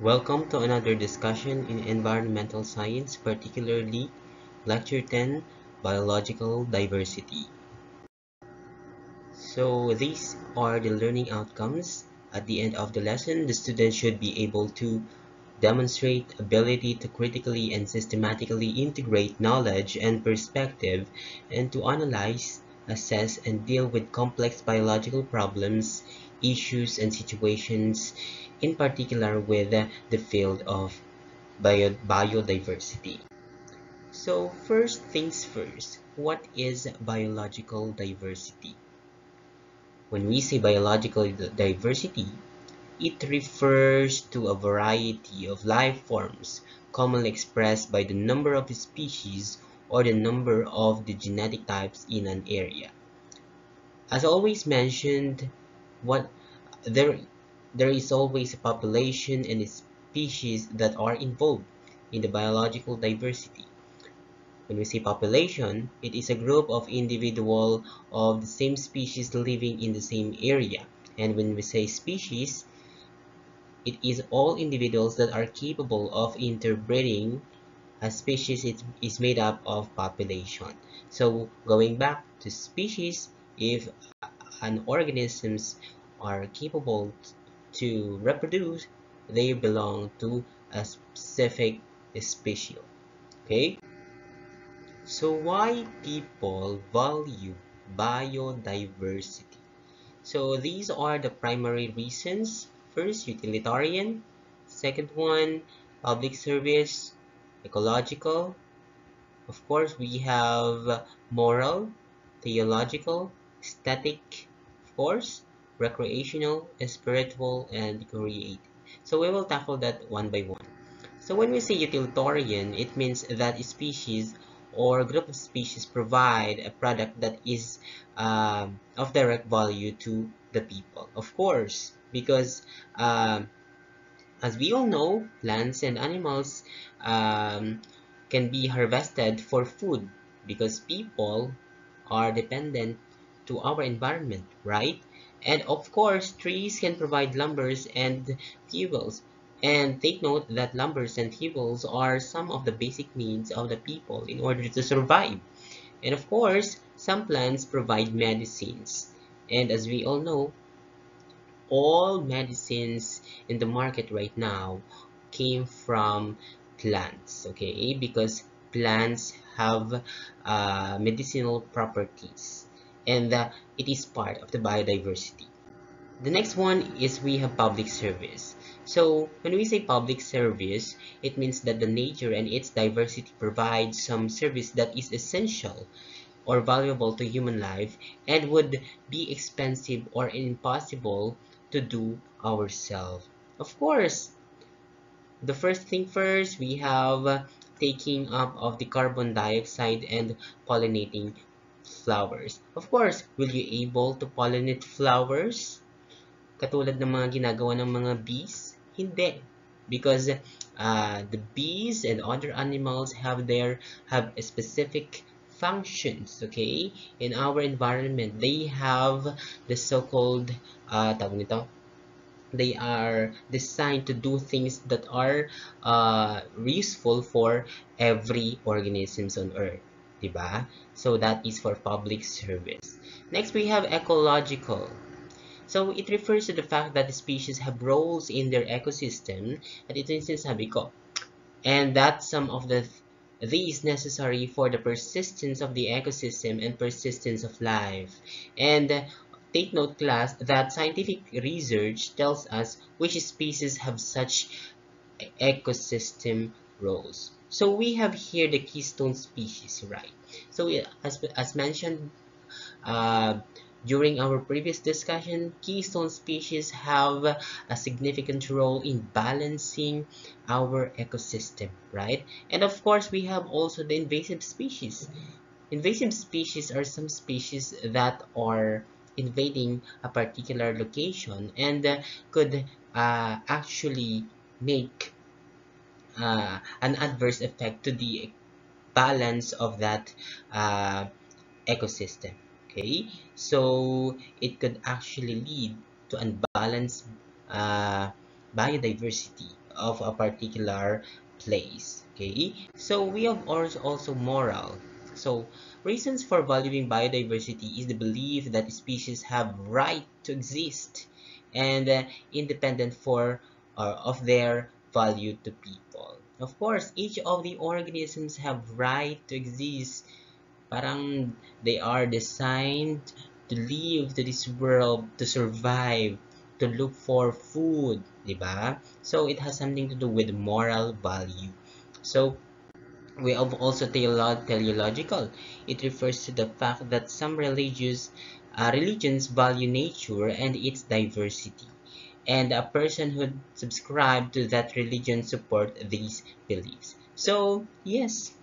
Welcome to another discussion in environmental science, particularly Lecture 10, Biological Diversity. So these are the learning outcomes. At the end of the lesson, the student should be able to demonstrate ability to critically and systematically integrate knowledge and perspective and to analyze, assess, and deal with complex biological problems, issues, and situations, in particular with the field of biodiversity. So first things first, what is biological diversity? When we say biological diversity, it refers to a variety of life forms commonly expressed by the number of species or the number of the genetic types in an area. As always mentioned, what there there is always a population and a species that are involved in the biological diversity. When we say population, it is a group of individuals of the same species living in the same area. And when we say species, it is all individuals that are capable of interbreeding. A species is made up of population. So going back to species, if an organisms are capable to reproduce, they belong to a specific species. Okay? So why people value biodiversity? So these are the primary reasons. First, utilitarian. Second one, public service, ecological. Of course, we have moral, theological, aesthetic, of course, recreational, spiritual, and creative. So we will tackle that one by one. So when we say utilitarian, it means that a species or group of species provide a product that is of direct value to the people. Of course, because as we all know, plants and animals um, can be harvested for food because people are dependent to our environment, right? And of course, trees can provide lumbers and fuels. And take note that lumbers and fuels are some of the basic needs of the people in order to survive. And of course, some plants provide medicines. And as we all know, all medicines in the market right now came from plants, okay? Because plants have medicinal properties and it is part of the biodiversity. The next one is we have public service. So when we say public service, it means that the nature and its diversity provides some service that is essential or valuable to human life and would be expensive or impossible to do ourselves. Of course, the first thing first, we have taking up of the carbon dioxide and pollinating flowers. Of course, will you able to pollinate flowers? Katulad ng mga ginagawa ng mga bees? Hindi. Because the bees and other animals have a specific functions, okay? In our environment, they have the so-called tawag nito, they are designed to do things that are useful for every organisms on earth, diba? So that is for public service. Next, we have ecological. So it refers to the fact that the species have roles in their ecosystem at ito yung sinasabi ko. And that some of these necessary for the persistence of the ecosystem and persistence of life. And take note, class, that scientific research tells us which species have such ecosystem roles. So we have here the keystone species, right? So as mentioned uh, during our previous discussion, keystone species have a significant role in balancing our ecosystem, right? And of course, we have also the invasive species. Invasive species are some species that are invading a particular location and could actually make an adverse effect to the balance of that uh, ecosystem. Okay, so it could actually lead to unbalanced uh, biodiversity. of a particular place. Okay, so we have also moral. So reasons for valuing biodiversity is the belief that species have right to exist and independent of their value to people. Of course, each of the organisms have right to exist. Parang they are designed to live to this world, to survive, to look for food, di ba? So it has something to do with moral value. So we have also teleological. It refers to the fact that some religions value nature and its diversity, and a person who subscribe to that religion support these beliefs. So yes,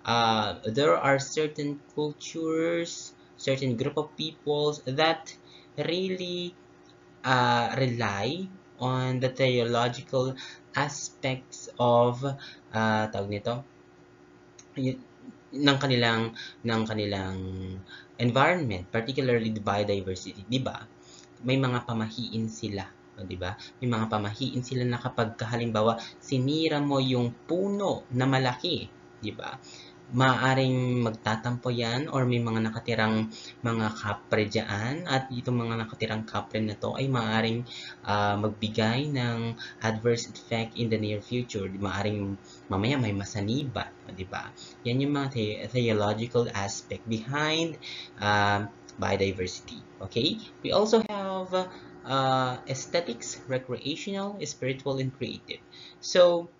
there are certain cultures, certain group of peoples that really rely on the theological aspects of tawag nito, ng kanilang environment, particularly the biodiversity, 'di ba? May mga pamahiin sila, 'di ba? May mga pamahiin sila na kapag halimbawa sinira mo yung puno na malaki, 'di ba? Maaaring magtatampo yan or may mga nakatirang mga kapre dyan at itong mga nakatirang kapre na to ay maaaring magbigay ng adverse effect in the near future. Maaaring mamaya may masaniba, di ba? Yan yung mga theological aspect behind biodiversity. Okay? We also have aesthetics, recreational, spiritual, and creative. So,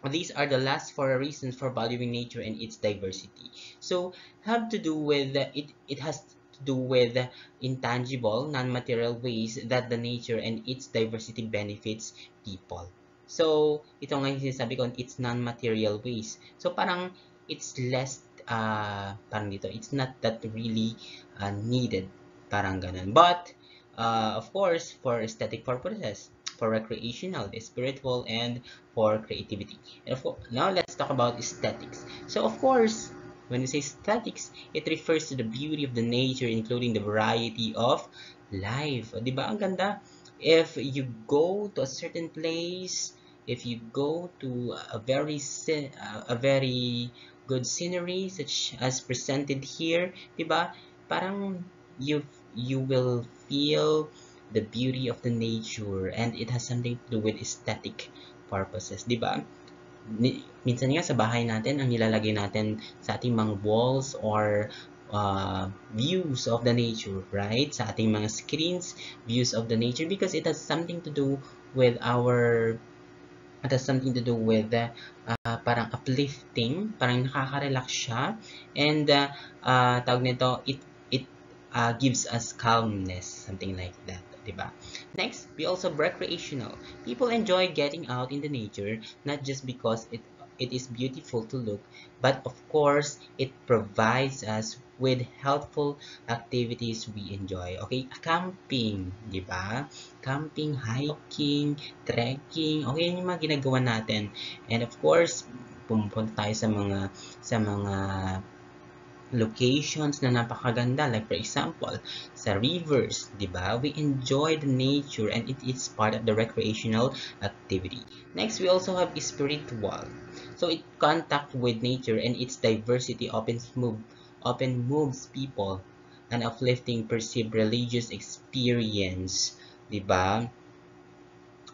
these are the last four reasons for valuing nature and its diversity. So have to do with it has to do with intangible, non-material ways that the nature and its diversity benefits people. So ito nga yung sinasabi ko, it's non-material ways. So parang it's less parang dito, it's not that really needed, parang ganun. But of course, for aesthetic purposes, for recreational, spiritual, and for creativity. And now let's talk about aesthetics. So of course, when we say aesthetics, it refers to the beauty of the nature, including the variety of life. Di ba? Ang ganda. If you go to a certain place, if you go to a very good scenery such as presented here, di ba? Parang you will feel the beauty of the nature and it has something to do with aesthetic purposes, di ba? Minsan nga sa bahay natin, ang nilalagay natin sa ating mga walls or views of the nature, right? Sa ating mga screens, views of the nature because it has something to do with parang uplifting, parang nakaka-relax siya and tawag nito, it gives us calmness, something like that. Diba? Next, we also have recreational. People enjoy getting out in the nature, not just because it is beautiful to look, but of course, it provides us with helpful activities we enjoy. Okay, camping, di ba? Camping, hiking, trekking, okay, yun yung mga ginagawa natin. And of course, pumunta tayo sa mga locations na napakaganda, like for example sa rivers, di ba? We enjoy the nature and it is part of the recreational activity. Next, we also have spiritual. So it contact with nature and its diversity often moves people an uplifting perceived religious experience, di ba?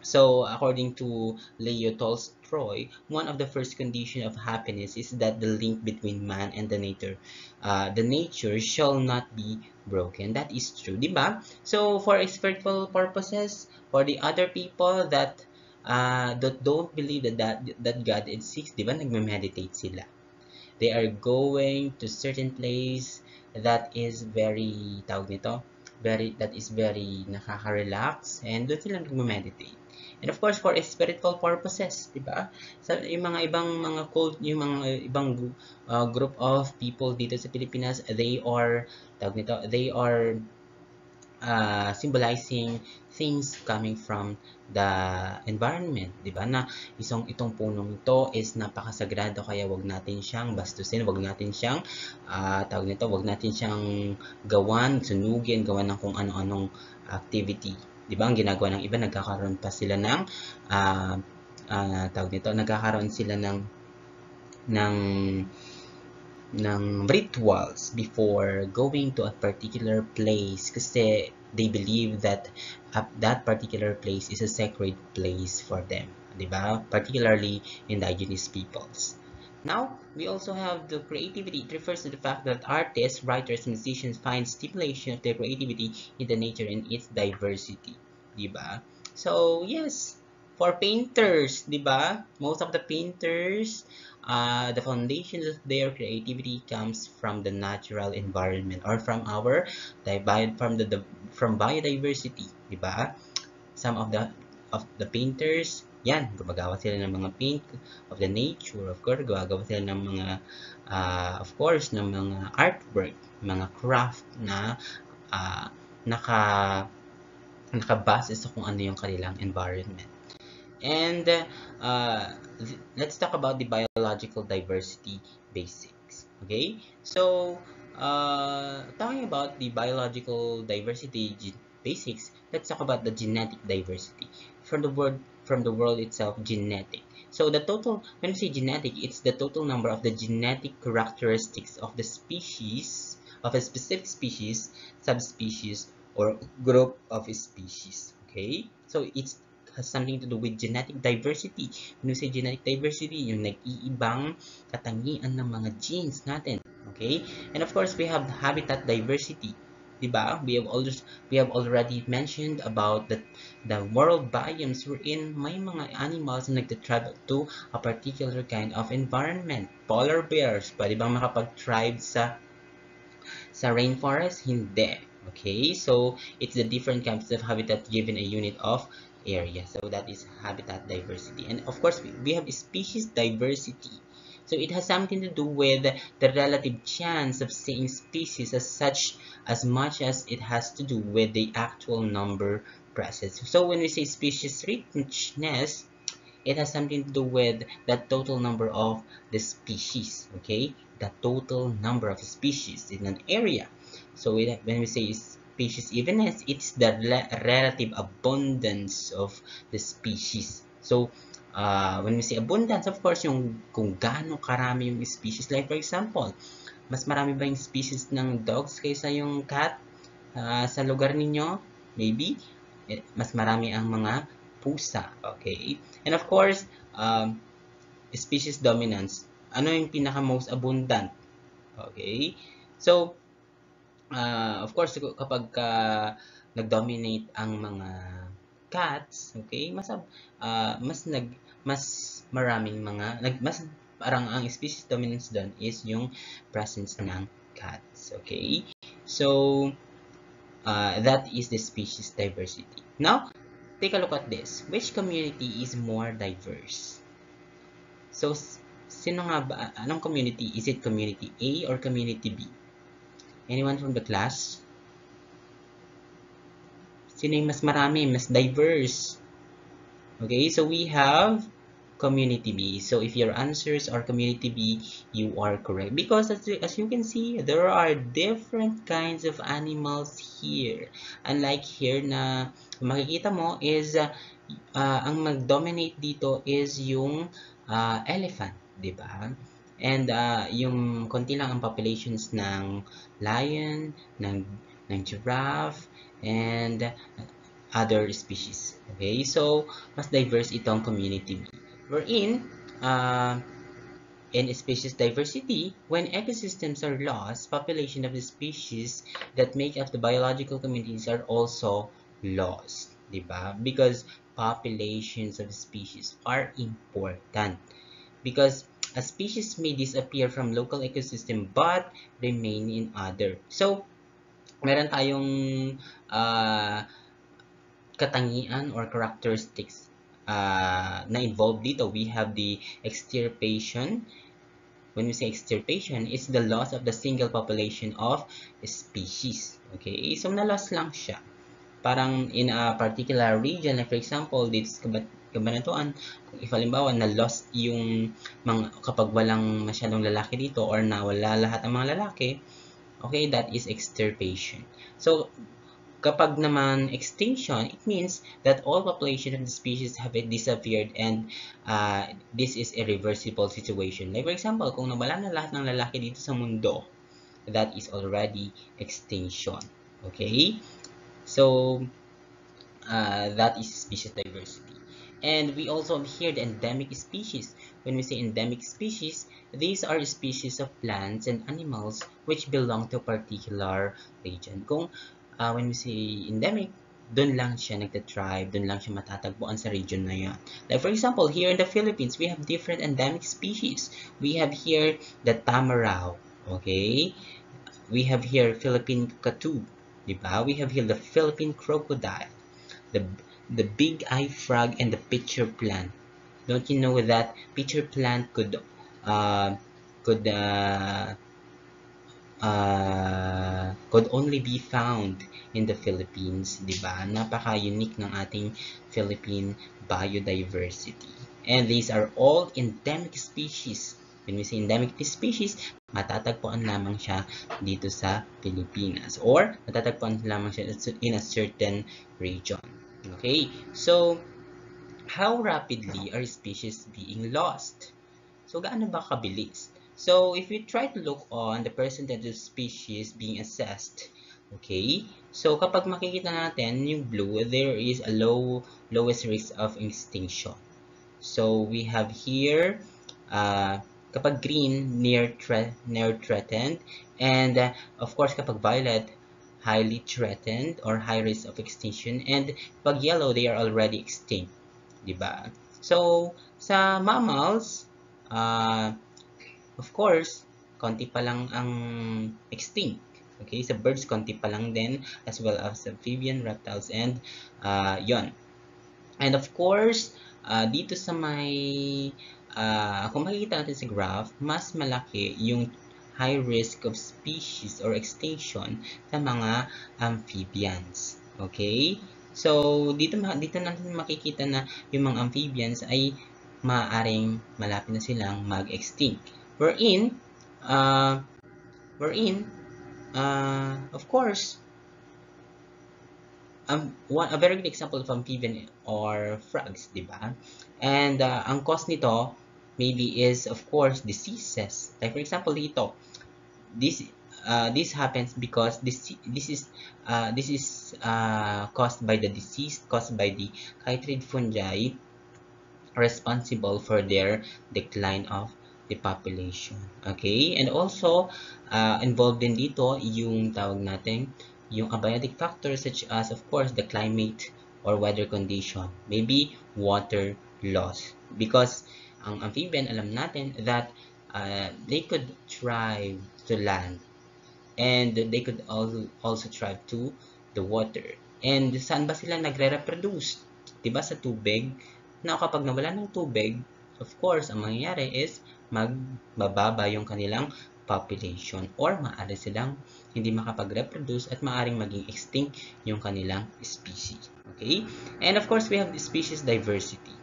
So, according to Leo Tolstoy, one of the first conditions of happiness is that the link between man and the nature shall not be broken. That is true, di ba? So, for spiritual purposes, for the other people that don't believe that God exists, di ba? Nagme-meditate sila. They are going to certain place that is very, tawag nito, that is very nakaka-relax and doon sila nagme-meditate. And of course, for spiritual purposes, di ba? Yung mga ibang mga cult, yung mga ibang group of people dito sa Pilipinas, they are symbolizing things coming from the environment, di ba? Na itong punong ito is napakasagrado kaya wag natin siyang bastusin, wag natin siyang wag natin siyang gawan, sunugin, gawan ng kung ano-anong activity. Di ba? Ang ginagawa ng iba, nagkakaroon pa sila ng tawag nito, nagkakaroon sila ng rituals before going to a particular place kasi they believe that that particular place is a sacred place for them, di ba? Particularly indigenous peoples. Now, we also have the creativity. It refers to the fact that artists, writers, musicians find stimulation of their creativity in the nature and its diversity, di ba? So, yes, for painters, di ba? Most of the painters, the foundation of their creativity comes from the natural environment or from our from biodiversity, di ba? Some of the painters, yan, gumagawa sila ng mga paint of the nature, of course, gumagawa sila ng mga of course, ng mga artwork, mga craft na uh, naka nakabase sa kung ano yung kanilang environment. And let's talk about the biological diversity basics. Okay, so talking about the biological diversity basics, let's talk about the genetic diversity. From the world itself, genetic. So the total, when we say genetic, it's the total number of the genetic characteristics of the species, of a specific species, subspecies, or group of species. Okay, so it's has something to do with genetic diversity. When we say genetic diversity, yung nag-iibang katangian ng mga genes natin. Okay? And of course, we have habitat diversity. Diba? We have already mentioned about the world biomes wherein may mga animals na nagtatravel to a particular kind of environment. Polar bears, pwede bang makapag-thrive sa rainforest? Hindi. Okay, so it's the different kinds of habitat given a unit of area. So that is habitat diversity. And of course, we have species diversity. So it has something to do with the relative chance of seeing species as much as it has to do with the actual number present. So when we say species richness, it has something to do with the total number of the species, okay? The total number of species in an area. So when we say species evenness, it's the relative abundance of the species. So when we say abundance, of course, yung kung gaano karami yung species. Like for example, mas marami ba yung species ng dogs kaysa yung cat sa lugar ninyo? Maybe. Mas marami ang mga pusa. Okay? And of course, species dominance. Ano yung pinaka-most abundant? Okay? So, of course, kapag nag-dominate ang mga cats, okay, mas maraming mga mas parang ang species dominance doon is yung presence ng cats, okay? So, that is the species diversity. Now, take a look at this. Which community is more diverse? So, sino nga ba? Anong community? Is it community A or community B? Anyone from the class? Sino yung mas marami, mas diverse? Okay, so we have community B. So if your answers are community B, you are correct. Because as you can see, there are different kinds of animals here. Unlike here na makikita mo is ang mag-dominate dito is yung elephant, di ba? And yung konti lang ang populations ng lion, ng giraffe, and other species. Okay, so mas diverse itong community. Wherein, in species diversity, when ecosystems are lost, population of the species that make up the biological communities are also lost, diba? Because populations of species are important. Because a species may disappear from local ecosystem but remain in other. So, meron tayong katangian or characteristics na involved dito. We have the extirpation. When we say extirpation, it's the loss of the single population of a species. Okay? So, na-loss lang siya. Parang in a particular region, like for example, dito sa Cabanatuan, if halimbawa na-lost yung kapag walang masyadong lalaki dito or nawala lahat ng mga lalaki, okay, that is extirpation. So, Kapag naman extinction, it means that all population of the species have disappeared and this is a reversible situation. Like for example, kung nawala na lahat ng lalaki dito sa mundo, that is already extinction. Okay? So, that is species diversity. And we also have here the endemic species. When we say endemic species, these are species of plants and animals which belong to a particular region. When we say endemic, dun lang siya nagtatribe, dun lang siya matatagpuan sa region na yan. Like for example, here in the Philippines, we have different endemic species. We have here the tamaraw, okay? We have here Philippine katu, diba? We have here the Philippine crocodile, the the big eye frog, and the pitcher plant. Don't you know that pitcher plant uh, could uh, could only be found in the Philippines, di ba? Napaka-unique ng ating Philippine biodiversity. And these are all endemic species. When we say endemic species, matatagpuan lamang siya dito sa Pilipinas or matatagpuan lamang siya in a certain region. Okay, so how rapidly are species being lost? So gaano ba kabilis? So if we try to look on the percentage of species being assessed, okay? So kapag makikita natin yung blue, there is a lowest risk of extinction. So we have here kapag green, near threatened, and of course kapag violet, highly threatened or high risk of extinction, and pag yellow, they are already extinct, diba? So sa mammals, of course, konti pa lang ang extinct. Okay, sa birds, konti pa lang din, as well as amphibian, reptiles, and yon. And of course, dito sa may, kung makikita natin sa graph, mas malaki yung high risk of species or extinction sa mga amphibians. Okay? So, dito natin makikita na yung mga amphibians ay maaaring malapit na silang mag-extinct. Wherein, of course, a very good example of amphibian or frogs, di ba? And ang cause nito maybe is of course diseases. Like for example dito, this happens because this is caused by the disease caused by the chytrid fungi responsible for their decline of the population. Okay? And also, involved din dito yung tawag natin, yung abiotic factors such as, of course, the climate or weather condition. Maybe water loss. Because ang amphibian, alam natin that they could thrive to land. And they could also thrive to the water. And saan ba sila nagre-reproduce? Diba sa tubig? Na kapag nawala ng tubig, of course, ang mangyayari is magbababa yung kanilang population or maaari silang hindi makapag-reproduce at maaaring maging extinct yung kanilang species. Okay? And of course, we have the species diversity.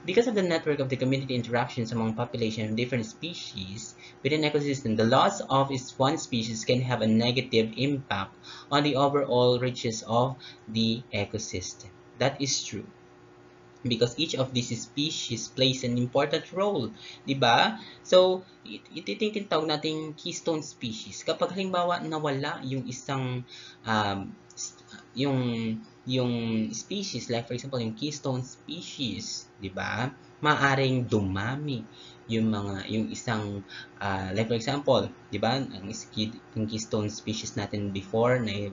Because of the network of the community interactions among population of different species within an ecosystem, the loss of one species can have a negative impact on the overall riches of the ecosystem. That is true. Because each of these species plays an important role, di ba? So, ititinatawag nating keystone species. Kapag halimbawa nawala yung isang yung species, like for example, yung keystone species, di ba? Maaring dumami yung isang like for example, di ba? Yung keystone species natin before na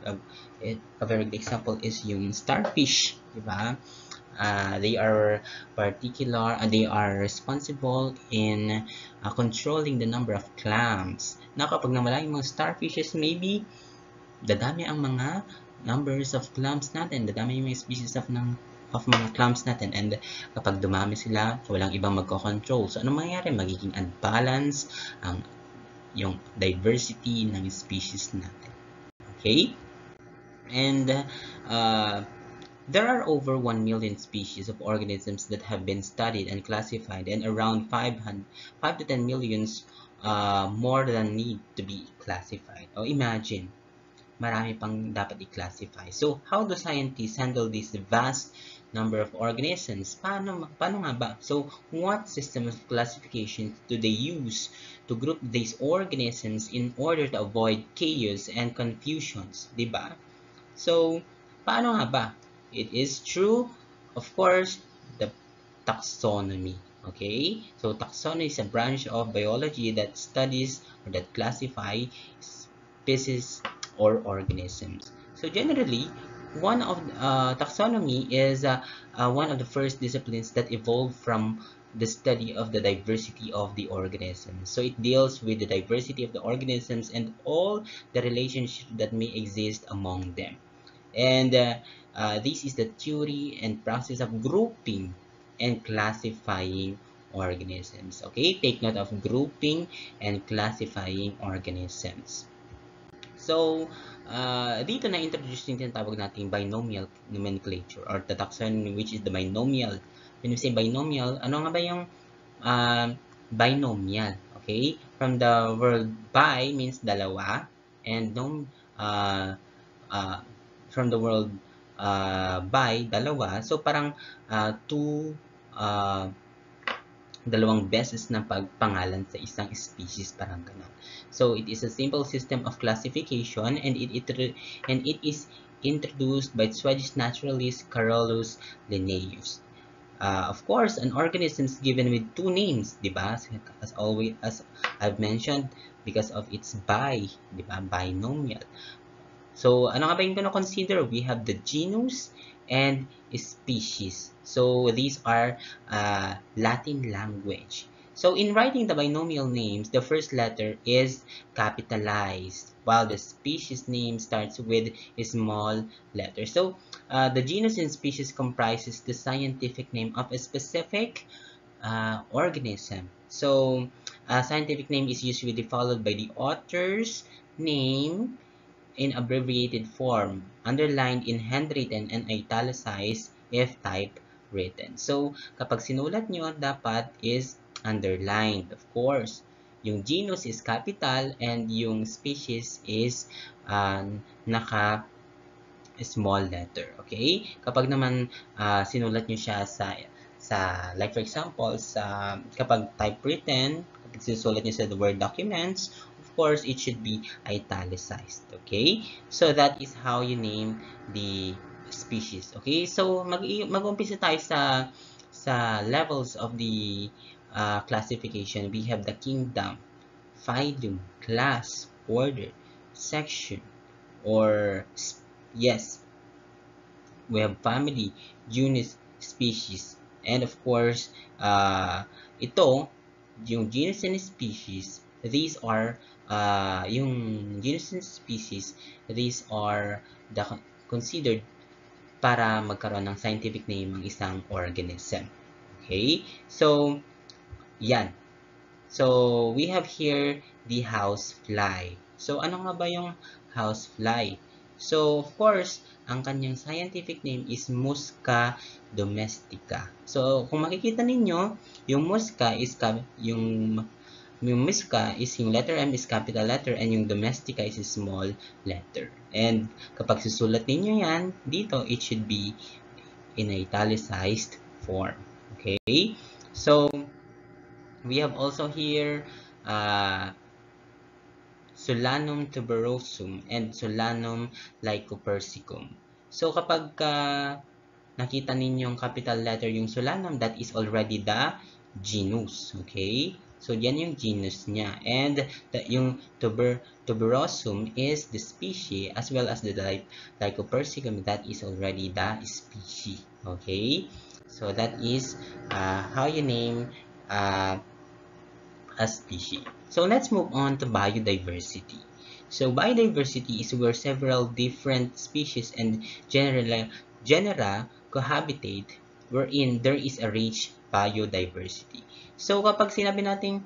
a very good example is yung starfish, di ba? They are they are responsible in controlling the number of clams. Na kapag nawala yung mga starfishes, maybe dadami ang mga numbers of clams natin, dadami yung mga species of mga clams natin, and kapag dumami sila, walang ibang magko-control. So, ano mangyayari? Magiging unbalance yung diversity ng species natin. Okay? And there are over 1 million species of organisms that have been studied and classified, and around 5 to 10 millions more than need to be classified. Oh, imagine, marami pang dapat i-classify. So, how do scientists handle this vast number of organisms? Paano nga ba? So, what system of classification do they use to group these organisms in order to avoid chaos and confusions? Diba? So, paano nga ba? It is true, of course, the taxonomy. Okay? So, taxonomy is a branch of biology that studies or that classifies species or organisms. So, generally, one of taxonomy is one of the first disciplines that evolved from the study of the diversity of the organisms. So it deals with the diversity of the organisms and all the relationships that may exist among them. And this is the theory and process of grouping and classifying organisms. Okay, take note of grouping and classifying organisms. So, dito na-introduce yung tinatawag nating binomial nomenclature or the taxonomy, which is the binomial. When we say binomial, ano nga ba yung binomial? Okay? From the word bi means dalawa, and from the word bi, dalawa. So, parang two, dalawang beses na pagpangalan sa isang species, parang ganun. So, it is a simple system of classification and it is introduced by Swedish naturalist Carolus Linnaeus. Of course, an organism is given with two names, diba? As always, as I've mentioned, because of its diba? Binomial. So, ano nga ba yung consider? We have the genus and species. So, these are Latin language. So, in writing the binomial names, the first letter is capitalized, while the species name starts with a small letter. So, the genus and species comprises the scientific name of a specific organism. So, scientific name is usually followed by the author's name in abbreviated form, underlined in handwritten and italicized if typewritten. So, kapag sinulat nyo, dapat is underlined, of course. Yung genus is capital and yung species is naka small letter. Okay? Kapag naman sinulat nyo siya like for example, kapag typewritten, kapag sinusulat nyo sa the Word documents, of course, it should be italicized. Okay? So, that is how you name the species. Okay? So, mag-umpisa tayo sa levels of the classification. We have the kingdom, phylum, class, order, section, or yes, we have family, genus, species, and of course, yung genus and species, these are, yung genus and species, these are considered para magkaroon ng scientific name ng isang organism. Okay? So, yan. So, we have here the housefly. So, ano nga ba yung housefly? So, of course, ang kanyang scientific name is Musca domestica. So, kung makikita ninyo, yung Musca is yung Musca is yung letter M is capital letter and yung domestica is a small letter. And kapag susulat ninyo yan, dito, it should be in italicized form. Okay? So, we have also here Solanum tuberosum and Solanum lycopersicum. So kapag nakita ninyong capital letter yung Solanum, that is already the genus. Okay? So yan yung genus niya. And yung tuberosum is the species as well as the lycopersicum, that is already the species. Okay? So that is how you name a species. So let's move on to biodiversity. So biodiversity is where several different species and genera cohabitate wherein there is a rich biodiversity. So kapag sinabi natin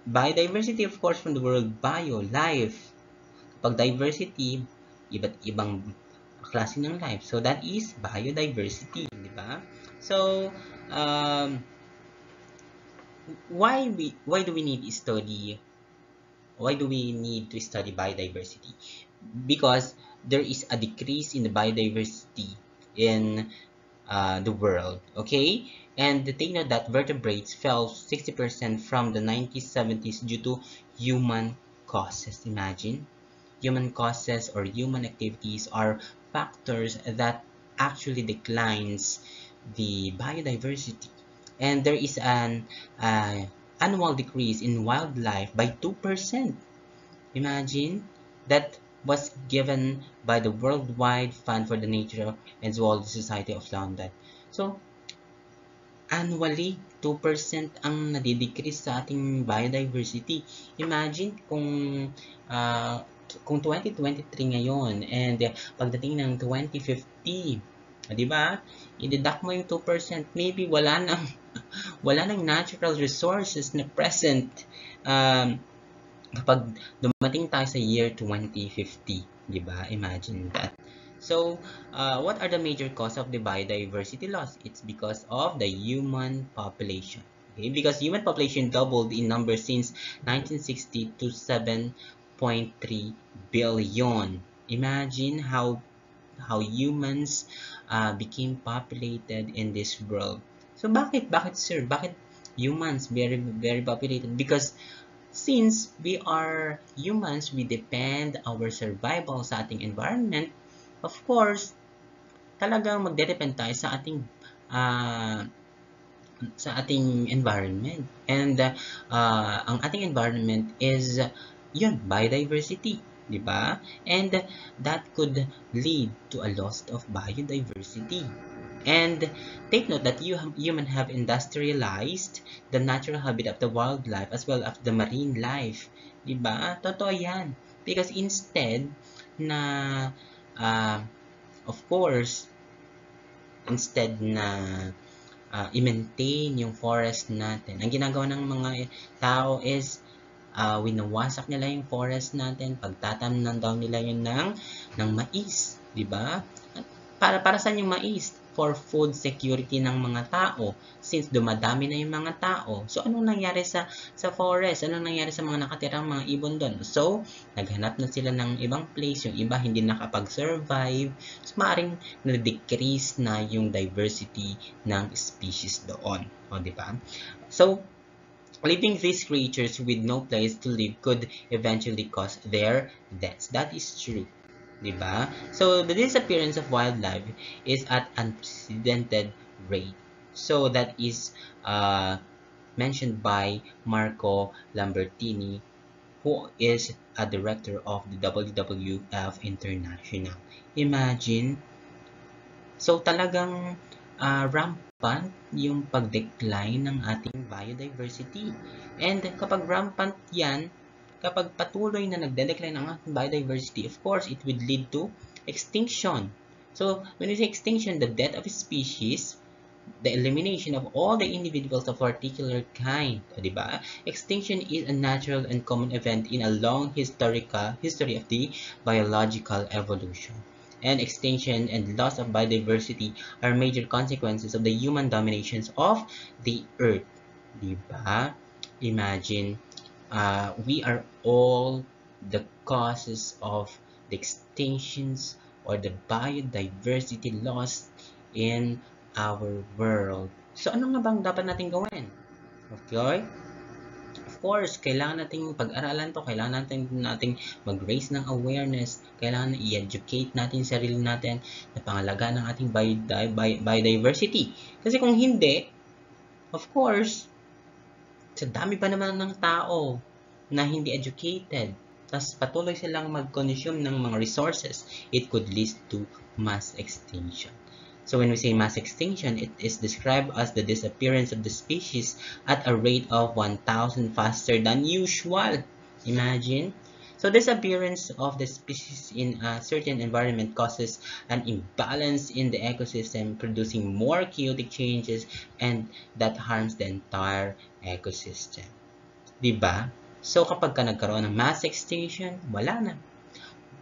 biodiversity, of course, from the word bio, life. Kapag diversity, iba't ibang klase ng life. So that is biodiversity, di ba? So why do we need to study why do we need to study biodiversity? Because there is a decrease in the biodiversity in the world, okay? And take note that vertebrates fell 60% from the 1970s due to human causes. Imagine, human causes or human activities are factors that actually declines the biodiversity. And there is an annual decrease in wildlife by 2%. Imagine, that was given by the Worldwide Fund for the Nature and Zoology Society of London. So, annually, 2% ang nadidecrease sa ating biodiversity. Imagine uh, kung 2023 ngayon and pagdating ng 2050, di ba? I-deduct mo yung 2%, maybe wala nang natural resources na present um, kapag dumating tayo sa year 2050, di ba? Imagine that. So, what are the major causes of the biodiversity loss? It's because of the human population. Okay? Because human population doubled in number since 1960 to 7.3 billion. Imagine how humans became populated in this world. So, bakit sir? Bakit humans very populated? Because since we are humans, we depend our survival sa ating environment. Of course, talagang magde-depend tayo uh, sa ating environment. And ang ating environment is yun, biodiversity, di ba? And that could lead to a loss of biodiversity. And take note that humans have industrialized the natural habitat of the wildlife as well as the marine life. Diba? Totoo yan. Because instead na uh, of course, instead na i-maintain yung forest natin, ang ginagawa ng mga tao is winawasak nila yung forest natin, pagtatamnan daw nila yun ng mais, di ba? Para saan yung mais? For food security ng mga tao. Since dumadami na yung mga tao. So, anong nangyari sa forest? Anong nangyari sa mga nakatirang mga ibon doon? So, naghanap na sila ng ibang place. Yung iba hindi nakapag-survive. So, maaaring na-decrease na yung diversity ng species doon. O, di ba? So, leaving these creatures with no place to live could eventually cause their deaths. That is true. Diba? So, the disappearance of wildlife is at unprecedented rate. So, that is mentioned by Marco Lambertini, who is a director of the WWF International. Imagine, so talagang rampant yung pag-decline ng ating biodiversity. And kapag rampant yan, kapag patuloy na nagde-decline ang ating biodiversity, of course, it would lead to extinction. So, when we say extinction, the death of a species, the elimination of all the individuals of particular kind, diba? Extinction is a natural and common event in a long history of the biological evolution. And extinction and loss of biodiversity are major consequences of the human dominations of the earth, diba? Imagine, we are all the causes of the extinctions or the biodiversity loss in our world. So, ano nga bang dapat natin gawin? Okay? Of course, kailangan nating pag-aralan to, kailangan nating mag-raise ng awareness, kailangan i-educate natin sarili natin na pangalagaan ng ating biodiversity. Kasi kung hindi, of course, sa dami pa naman ng tao na hindi educated, tapos patuloy silang mag-consume ng mga resources, it could lead to mass extinction. So when we say mass extinction, it is described as the disappearance of the species at a rate of 1,000 faster than usual. Imagine. So disappearance of the species in a certain environment causes an imbalance in the ecosystem, producing more chaotic changes, and that harms the entire ecosystem. Diba? So kapag ka nagkaroon ng mass extinction, wala na.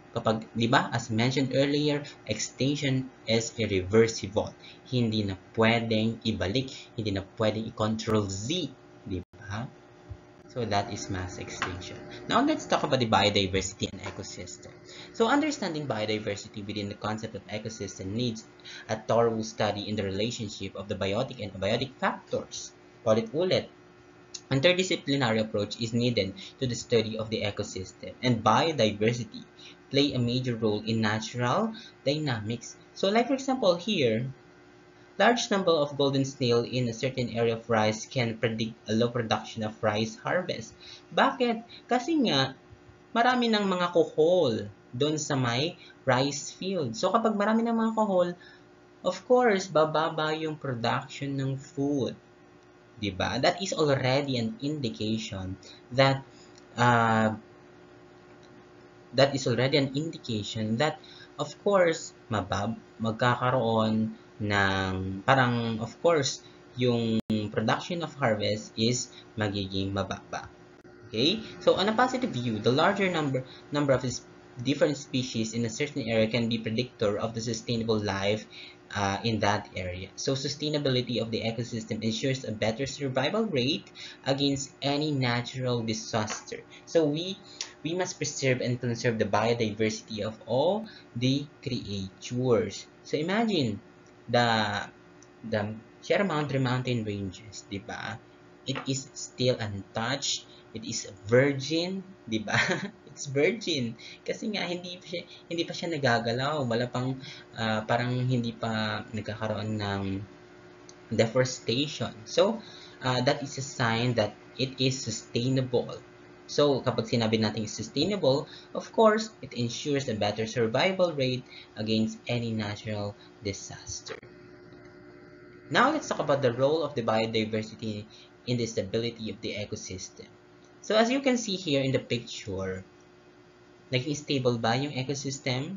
Kapag, di ba, as mentioned earlier, extinction is irreversible. Hindi na pwedeng ibalik, hindi na pwedeng i-control Z, di ba? So, So that is mass extinction. Now let's talk about the biodiversity and ecosystem. So understanding biodiversity within the concept of ecosystem needs a thorough study in the relationship of the biotic and abiotic factors. Ulit-ulit. Interdisciplinary approach is needed to the study of the ecosystem, and biodiversity play a major role in natural dynamics. So like for example here, large number of golden snail in a certain area of rice can predict a low production of rice harvest. Bakit? Kasi nga, marami ng mga kuhol doon sa may rice field. So kapag marami ng mga kuhol, of course, bababa yung production ng food. Diba? That is already an indication that of course magkakaroon ng parang of course yung production of harvest is magiging mababa. Okay? So on a positive view, the larger number of different species in a certain area can be predictor of the sustainable life in that area. So sustainability of the ecosystem ensures a better survival rate against any natural disaster. So we must preserve and conserve the biodiversity of all the creatures. So imagine the Sierra Madre mountain ranges, di ba? It is still untouched. It is virgin, di ba? It's virgin kasi nga hindi pa siya nagagalaw, wala pang parang hindi pa nagkakaroon ng deforestation. So that is a sign that it is sustainable. So kapag sinabi natin sustainable, of course, it ensures a better survival rate against any natural disaster. Now let's talk about the role of the biodiversity in the stability of the ecosystem. So as you can see here in the picture, naging stable ba yung ecosystem?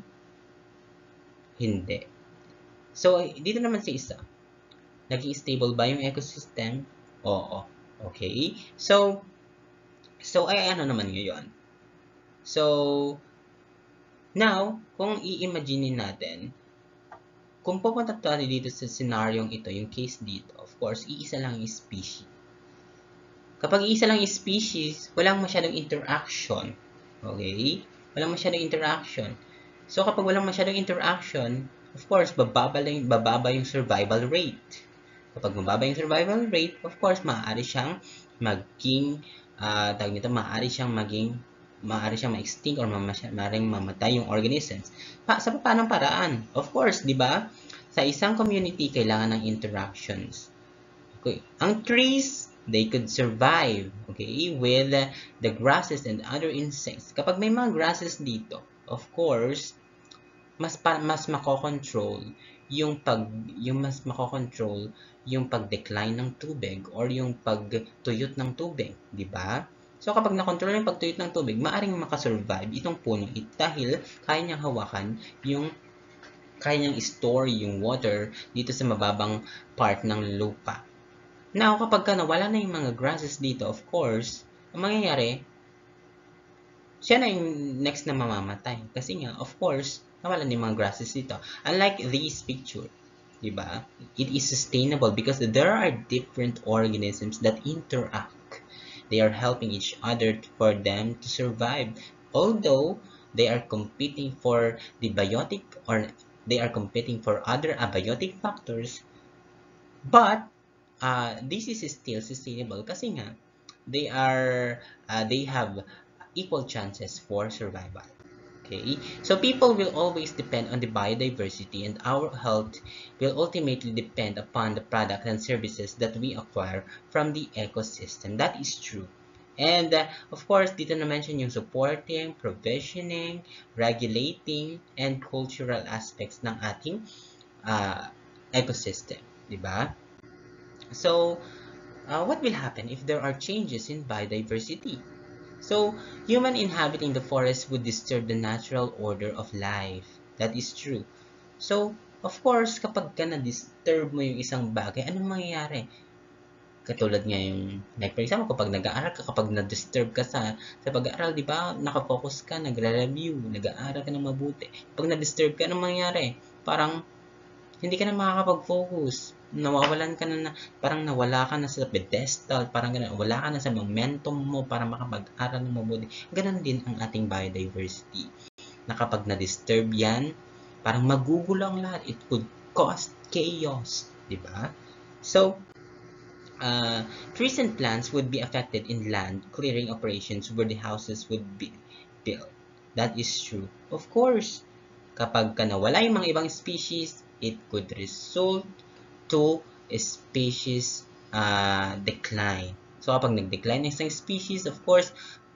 Hindi. So dito naman sa isa, naging stable ba yung ecosystem? Oo. Okay? So ay ano naman ngayon? So now, kung i-imagine natin, kung pupunta tayo dito sa senaryong ito, yung case dito, of course, iisa lang yung species. Kapag iisa lang yung species, walang masyadong interaction. Okay? Walang masyadong interaction. So, kapag walang masyadong interaction, of course, bababa yung survival rate. Kapag mababa yung survival rate, of course, maaari siyang maging, maaari siyang ma-extinct or maaaring mamatay yung organisms. Sa paanong paraan? Of course, di ba? Sa isang community, kailangan ng interactions. Okay. Ang trees, they could survive, okay, with the grasses and other insects. Kapag may mga grasses dito, of course, mas makokontrol yung pag-decline ng tubig or yung pagtuyot ng tubig, di ba? So, kapag nakontrol yung pagtuyot ng tubig, maaring makasurvive itong punong ito dahil kaya niyang hawakan kaya niyang store yung water dito sa mababang part ng lupa. Now, kapag nawala na yung mga grasses dito, of course, ang mangyayari, siya na yung next na mamamatay. Kasi nga, of course, nawala na yung mga grasses dito. Unlike this picture, diba? It is sustainable because there are different organisms that interact. They are helping each other for them to survive. Although they are competing for the biotic or they are competing for other abiotic factors, but this is still sustainable kasi nga they have equal chances for survival. Okay, so people will always depend on the biodiversity, and our health will ultimately depend upon the products and services that we acquire from the ecosystem. That is true. And of course, dito na-mention yung supporting, provisioning, regulating, and cultural aspects ng ating ecosystem. Diba? So, what will happen if there are changes in biodiversity? So, human inhabiting the forest would disturb the natural order of life. That is true. So, of course, kapag ka na-disturb mo yung isang bagay, anong mangyayari? Katulad nga yung, like for example, kapag nag-aaral ka, kapag na-disturb ka sa pag-aaral, di ba, nakafocus ka, nagre-review, nag-aaral ka ng mabuti. Kapag na-disturb ka, anong mangyayari? Parang, hindi ka na makakapag-focus. nawawalan ka na, parang nawala ka na sa pedestal, parang ganun, wala ka na sa momentum mo para makapag-aral ng mabuti. Ganun din ang ating biodiversity. Na kapag na-disturb yan, parang magugulo ang lahat. It could cause chaos, di ba? So, trees and plants would be affected in land clearing operations where the houses would be built. That is true. Of course, kapag nawala yung mga ibang species, it could result to a species decline. So, kapag nag-decline isang species, of course,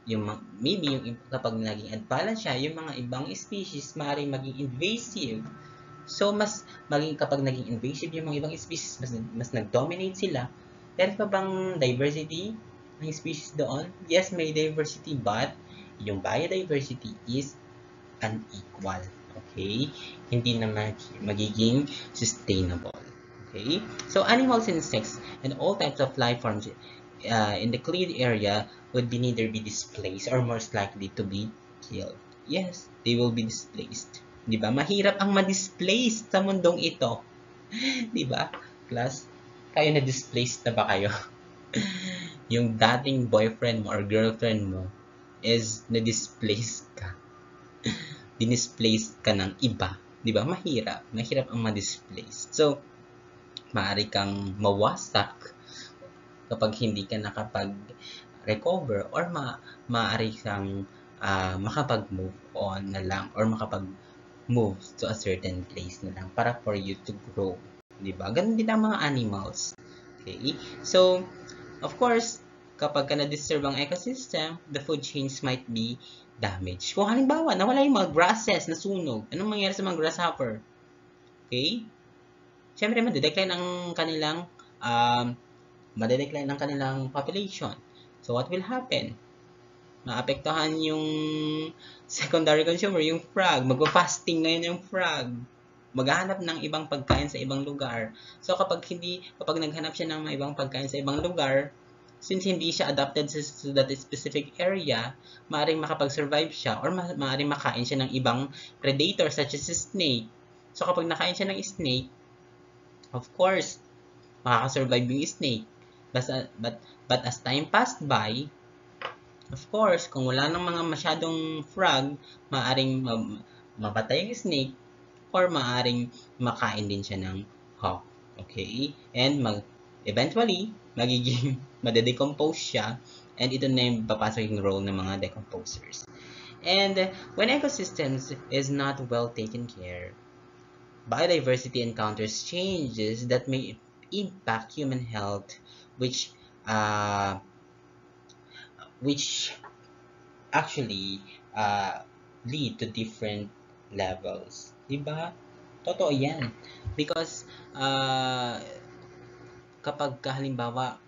kapag naging unbalanced siya, yung mga ibang species maaaring maging invasive. So, kapag naging invasive yung mga ibang species, mas nag-dominate sila. Meron pa bang diversity ng species doon? Yes, may diversity, but yung biodiversity is unequal. Okay? Hindi na magiging sustainable. Okay? So, animals, insects, and all types of life forms in the cleared area would neither be displaced or most likely to be killed. Yes, they will be displaced. Diba? Mahirap ang ma-displace sa mundong ito. Diba? Class, kayo na-displaced na ba kayo? Yung dating boyfriend mo or girlfriend mo is na-displaced ka. Dinisplaced ka ng iba. Diba? Mahirap ang ma-displace. So, maaari kang mawasak kapag hindi ka nakapag-recover or maaari kang makapag-move on na lang or makapag-move to a certain place na lang para for you to grow. Diba? Ganun din ang mga animals. Okay? So, of course, kapag na-disturb ang ecosystem, the food chains might be damaged. Kung halimbawa, nawala yung mga grasses na sunog, anong mangyayari sa mga grasshopper? Okay? Siyempre, madedecline ang kanilang population. So, what will happen? Maapektuhan yung secondary consumer, yung frog. Magpa-fasting ngayon yung frog. Maghahanap ng ibang pagkain sa ibang lugar. So, kapag naghanap siya ng ibang pagkain sa ibang lugar, since hindi siya adapted to that specific area, maaaring makapag-survive siya or maaaring makain siya ng ibang predator such as a snake. So, kapag nakain siya ng snake, of course, makakasurvive yung snake. But as time passed by, of course, kung wala nang mga masyadong frog, maaaring mapatay yung snake or maaaring makain din siya ng hawk. Okay? And eventually, magiging madedecompose siya and ito na yung papasok yung role ng mga decomposers. And when ecosystems is not well taken care, biodiversity encounters changes that may impact human health, which actually lead to different levels. Diba? Totoo yan. Because kapag halimbawa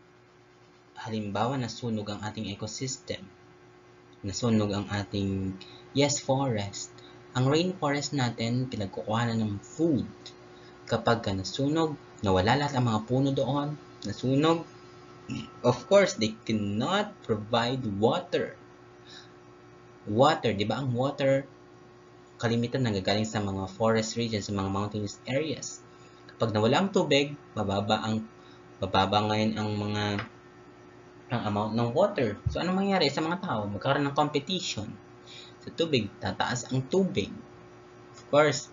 nasunog ang ating ecosystem, nasunog ang ating forest, ang rainforest natin pinagkukuha na ng food. Kapag nasunog, nawala lahat ang mga puno doon, nasunog, of course, they cannot provide water. Water, di ba? Ang water, kalimitan nanggagaling sa mga forest regions, sa mga mountainous areas. Kapag nawala ang tubig, bababa ngayon ang amount ng water. So, anong mangyayari sa mga tao? Magkaroon ng competition. Sa tubig, tataas ang tubig. Of course,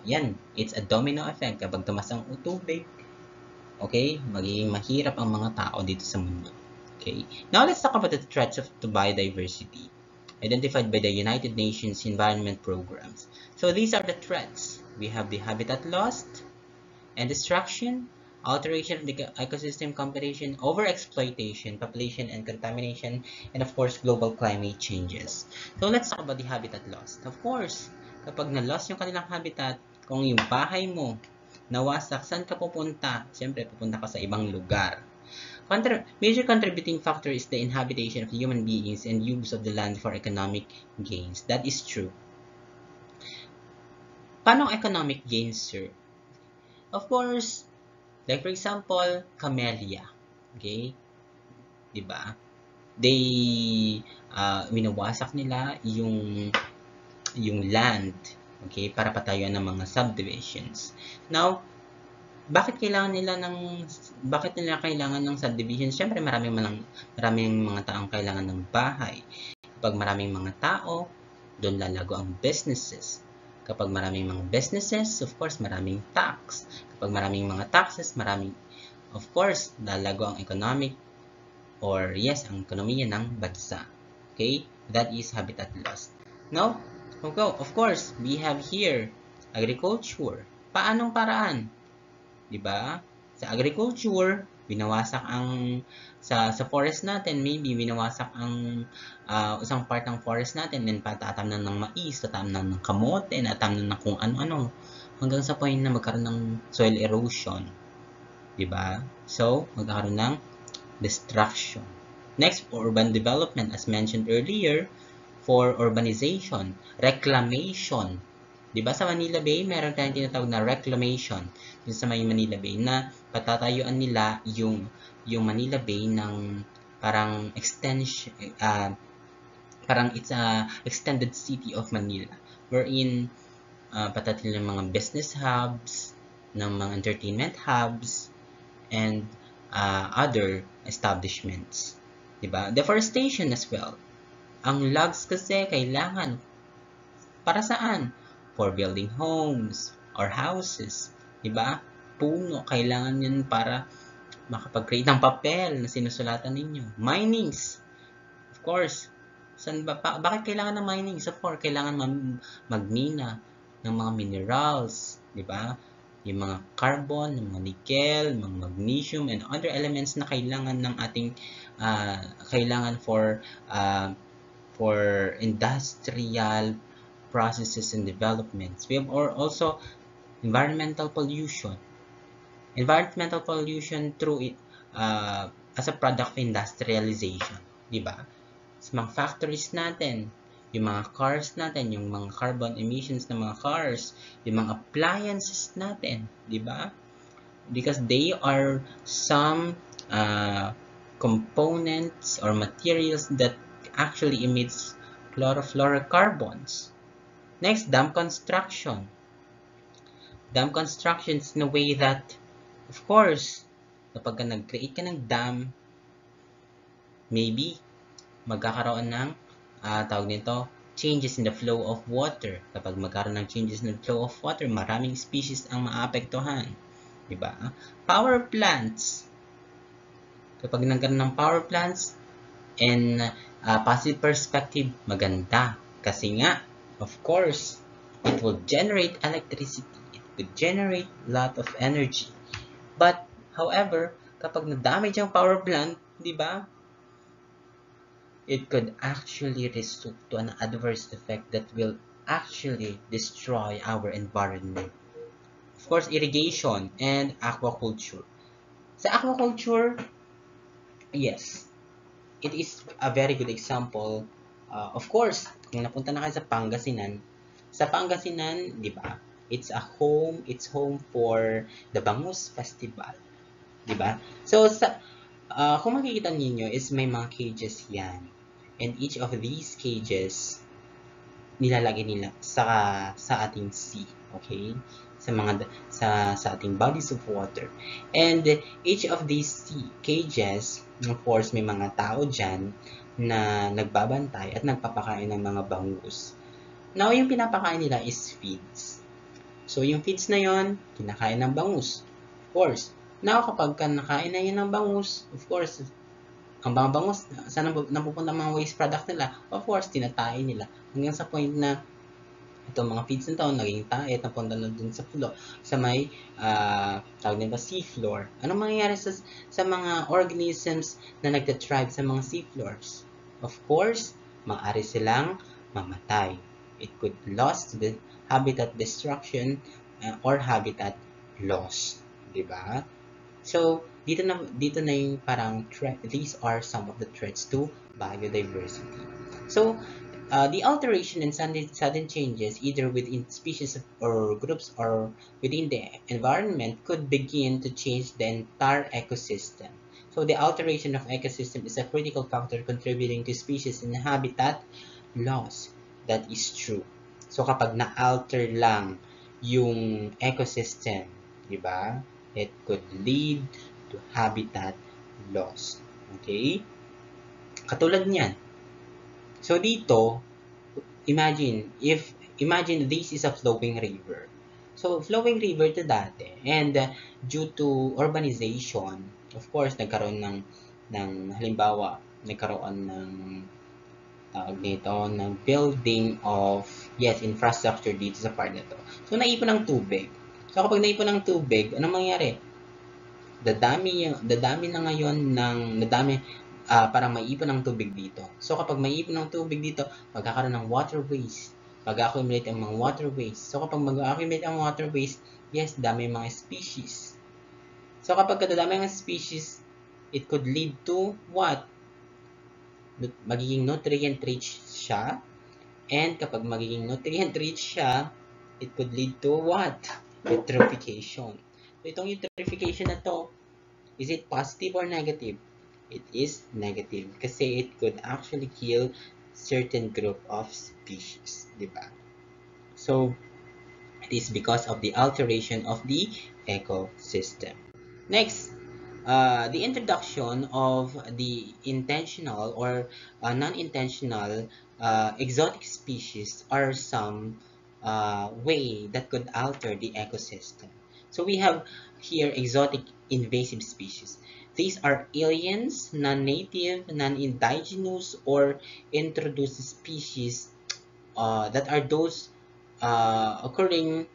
yan, it's a domino effect. Kapag tumaas ang tubig, okay, magiging mahirap ang mga tao dito sa mundo. Okay, now let's talk about the threats to biodiversity identified by the United Nations Environment Programs. So these are the threats. We have the habitat loss and destruction, alteration of the ecosystem, competition, overexploitation, population and contamination, and of course, global climate changes. So let's talk about the habitat loss. Of course, kapag na-loss yung kanilang habitat, kung yung bahay mo nawasak, saan ka pupunta? Siyempre, pupunta ka sa ibang lugar. Major contributing factor is the inhabitation of human beings and use of the land for economic gains. That is true. Paano economic gains, sir? Of course, like for example, camellia. Okay? Diba? They, winawasak nila yung land. Okay? Para patayuan ng mga subdivisions. Now, bakit nila kailangan ng subdivision? Siyempre, maraming mga taong kailangan ng bahay. Kapag maraming mga tao, doon lalago ang businesses. Kapag maraming mga businesses, of course, maraming tax. Kapag maraming mga taxes, of course, lalago ang ang ekonomiya ng bansa. Okay? That is habitat loss. Now, of course, we have here agriculture. Paanong paraan? 'Di ba? Sa agriculture, binawasak ang sa forest natin, maybe binawasak ang isang part ng forest natin, then patatamnan ng mais, tatamnan ng kamote, tatamnan ng kung ano-ano, hanggang sa point na magkaroon ng soil erosion. 'Di ba? So, magkakaroon ng destruction. Next, urban development, as mentioned earlier, for urbanization, reclamation. Diba sa Manila Bay, meron tayong tinatawag na reclamation dun sa may Manila Bay na patatayuan nila yung Manila Bay ng parang extension, parang it's a extended city of Manila wherein patatayin ng mga business hubs, ng mga entertainment hubs, and other establishments. Diba? Deforestation as well. Ang logs kasi kailangan para saan? For building homes or houses. Diba? Puno, kailangan yun para makapag-create ng papel na sinusulatan ninyo. Minings. Of course. Bakit kailangan ng mining? So, kailangan magmina ng mga minerals. Diba? Yung mga carbon, yung mga nickel, mga magnesium, and other elements na kailangan ng ating kailangan for industrial processes and developments. We have also environmental pollution. Environmental pollution through it as a product of industrialization. Diba? Sa mga factories natin, yung mga cars natin, yung mga carbon emissions ng mga cars, yung mga appliances natin, diba? Because they are some components or materials that actually emits chlorofluorocarbons. Next, dam construction. Dam construction is in a way that, of course, kapag nag-create ka ng dam, maybe magkakaroon ng tawag nito, changes in the flow of water. Kapag magkaroon ng changes in the flow of water, maraming species ang maapektuhan. Diba? Power plants. Kapag nagkaroon ng power plants, in positive perspective, maganda. Kasi nga, of course, it will generate electricity. It could generate a lot of energy. But, however, kapag na-damage ang power plant, di ba? It could actually result to an adverse effect that will actually destroy our environment. Of course, irrigation and aquaculture. Sa aquaculture, yes, it is a very good example. Of course, kung napunta na kayo sa Pangasinan, di ba? It's home for the Bangus Festival. Di ba? So, kung makikita niyo is may mga cages yan. And each of these cages, nilalagay nila sa ating sea. Okay? Sa ating bodies of water. And each of these cages, of course, may mga tao dyan na nagbabantay at nagpapakain ng mga bangus. Now, yung pinapakain nila is feeds. So, yung feeds na yon, kinakain ng bangus. Of course. Now, kapag nakain na yun ng bangus, of course, ang mga bangus, saan napupunta ang mga waste product nila? Of course, tinatae nila. Hanggang sa point na itong mga feeds na ito, naging tae at napunta na dun sa may tawag nito sea floor. Anong mangyayari sa mga organisms na nagtatribe sa mga sea floors? Of course, maaari silang mamatay. It could lose the habitat destruction or habitat loss. Diba? So, dito na yung parang these are some of the threats to biodiversity. So, the alteration and sudden changes either within species or groups or within the environment could begin to change the entire ecosystem. So the alteration of ecosystem is a critical factor contributing to species and habitat loss. That is true. So kapag na-alter lang yung ecosystem, di ba? it could lead to habitat loss. Okay? Katulad niyan. So dito, imagine this is a flowing river. So flowing river to dati, and due to urbanization, of course nagkaroon ng halimbawa, nagkaroon ng tawag nito, ng building of infrastructure dito sa part na to. So naipon ng tubig. So kapag naipon ng tubig, anong mangyayari? Dadami na ngayon para maipon ng tubig dito. So kapag maipon ng tubig dito, magkakaroon ng waterways. Mag-accumulate ang mga waterways. So kapag mag-accumulate ang waterways, yes, dami mga species. So kapag kadadami ang species, it could lead to what? Magiging nutrient rich siya. And kapag magiging nutrient rich siya, it could lead to what? Eutrophication. So itong eutrophication na to, is it positive or negative? It is negative kasi it could actually kill certain group of species, di ba? So it is because of the alteration of the ecosystem. Next, the introduction of the intentional or non-intentional exotic species are some way that could alter the ecosystem. So we have here exotic invasive species. These are aliens, non-native, non-indigenous, or introduced species that are those occurring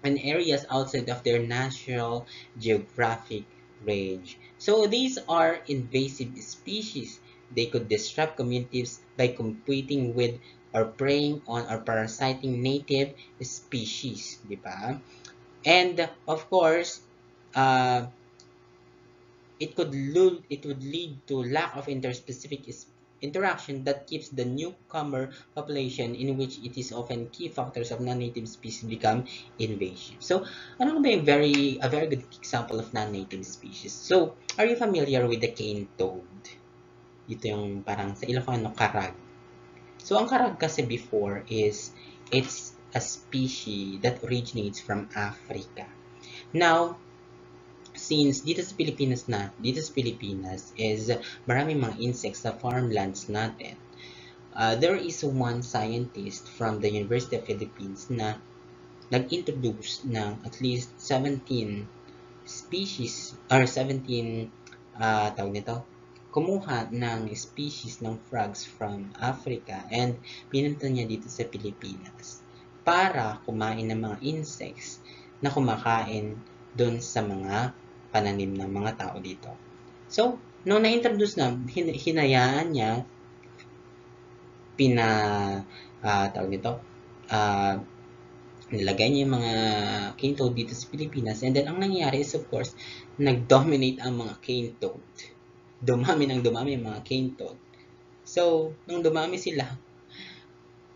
in areas outside of their natural geographic range. So these are invasive species. They could disrupt communities by competing with or preying on or parasiting native species, di ba? And of course, it would lead to lack of interspecific interaction that keeps the newcomer population, in which it is often key factors of non-native species, become invasive. So, ano ba yung a very good example of non-native species? So, are you familiar with the cane toad? Ito yung parang sa Ilocano, karag. So, ang karag kasi before it's a species that originates from Africa. Now, since dito sa Pilipinas is maraming mga insects sa farmlands natin. There is one scientist from the University of Philippines na nag-introduce ng at least 17 species or 17 tawag nito, kumuha ng species ng frogs from Africa and pinunta niya dito sa Pilipinas para kumain ng mga insects na kumakain doon sa mga pananim ng mga tao dito. So, nung na-introduce na, hinayaan niya, tawag nito, nilagay niya yung mga cane toad dito sa Pilipinas, and then ang nangyayari is, of course, nag-dominate ang mga cane toad. Dumami yung mga cane toad. So, nung dumami sila,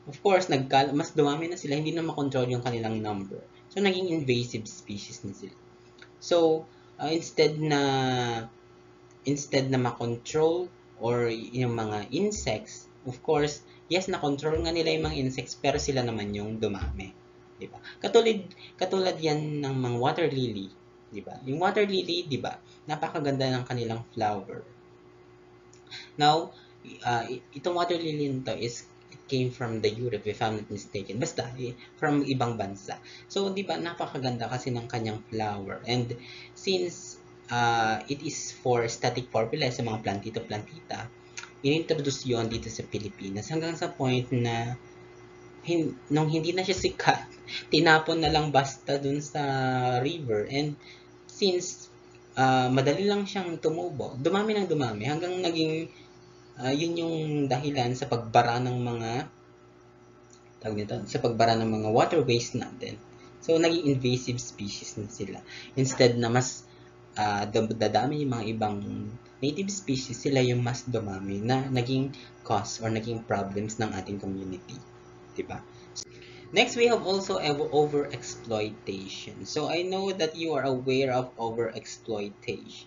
of course, mas dumami na sila, hindi na makontrol yung kanilang number. So, naging invasive species na sila. So, instead na makontrol or yung mga insects, of course, yes, na-control nga nila yung mga insects, pero sila naman yung dumami. Diba? Katulad yan ng mga water lily. Diba? Yung water lily, diba? Napakaganda ng kanilang flower. Now, itong water lily nito came from the Europe, if I'm not mistaken. Basta, from ibang bansa. So, di ba, napakaganda kasi ng kanyang flower. And since it is for static formula sa mga plantita, inintroduce yun dito sa Pilipinas hanggang sa point na nung hindi na siya sikat, tinapon na lang basta dun sa river. And since madali lang siyang tumubo, dumami hanggang naging yun yung dahilan sa pagbara ng mga waterways natin. So, naging invasive species na sila. Instead na mas dadami yung mga ibang native species, sila yung mas dumami na naging cause or naging problems ng ating community. Diba? Next, we have also overexploitation. So, I know that you are aware of overexploitation.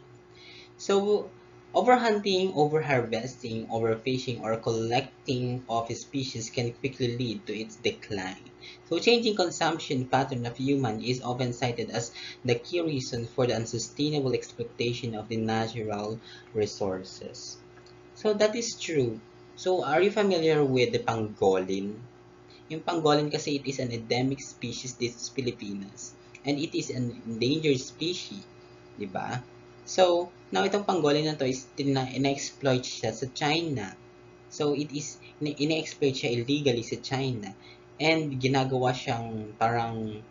So, Overhunting, overharvesting, overfishing, or collecting of species can quickly lead to its decline. So changing consumption pattern of human is often cited as the key reason for the unsustainable exploitation of the natural resources. So that is true. So are you familiar with the pangolin? Yung pangolin kasi it is an endemic species dito sa Pilipinas. And it is an endangered species. Diba? So, now itong pangolin na to is ina-exploit siya sa China. So, it is, ina-exploit siya illegally sa China. And ginagawa siyang parang,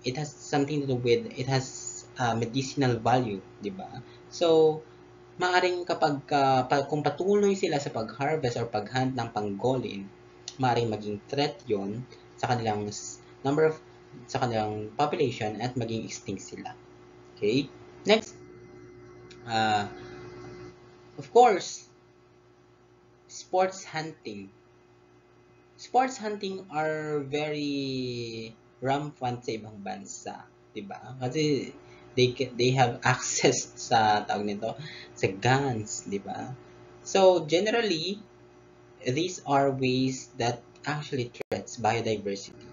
it has something to do with, it has medicinal value, di ba? So, maaring kung patuloy sila sa pag-harvest or pag-hunt ng pangolin, maaring maging threat yon sa kanilang number of, sa kanilang population at maging extinct sila. Okay? Next, of course, sports hunting. Sports hunting are very rampant sa ibang bansa, 'di ba? Kasi they have access sa tawag nito, sa guns, 'di ba? So, generally, these are ways that actually threats biodiversity.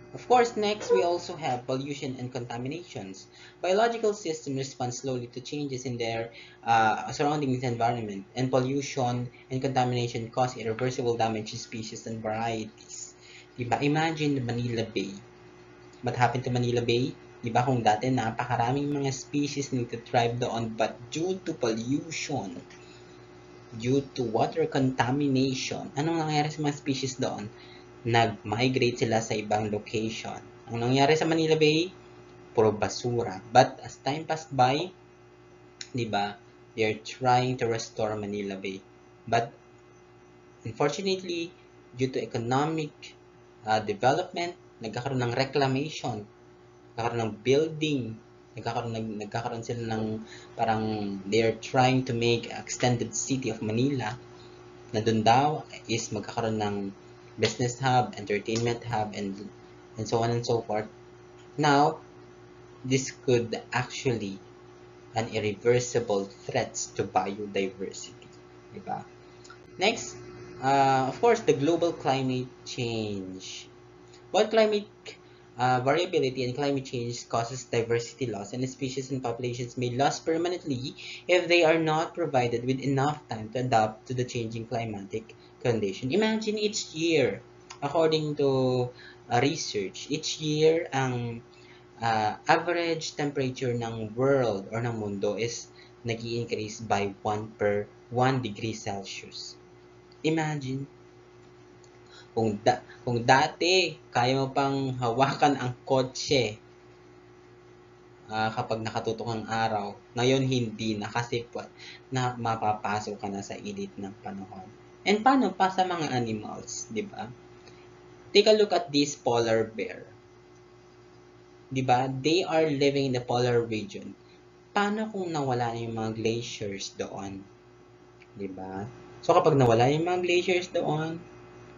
Of course, next we also have pollution and contaminations. Biological systems respond slowly to changes in their surrounding environment, and pollution and contamination cause irreversible damage to species and varieties. Diba? Imagine Manila Bay. What happened to Manila Bay? Diba kung dati napakaraming mga species na thrive doon, but due to pollution, due to water contamination, anong nangyari sa mga species doon? Nag-migrate sila sa ibang location. Ang nangyari sa Manila Bay, puro basura. But as time passed by, di ba, they're trying to restore Manila Bay. But unfortunately, due to economic development, nagkakaroon ng reclamation, nagkakaroon ng building, nagkakaroon sila ng parang they're trying to make extended city of Manila na dun daw is magkakaroon ng business hub, entertainment hub, and so on and so forth. Now, this could actually an irreversible threats to biodiversity. Diba? Next, of course, the global climate change. While climate variability and climate change causes diversity loss, and species and populations may lose permanently if they are not provided with enough time to adapt to the changing climatic condition. Imagine each year, according to research, each year ang average temperature ng world or ng mundo is nag-i-increase by 1 degree Celsius. Imagine, kung dati kaya mo pang hawakan ang kotse kapag nakatutok ang araw, ngayon hindi na kasi na mapapasok ka na sa init ng panahon. And paano pa sa mga animals, di ba? Take a look at this polar bear. Di ba? They are living in the polar region. Paano kung nawala na yung mga glaciers doon? Di ba? So kapag nawala yung mga glaciers doon,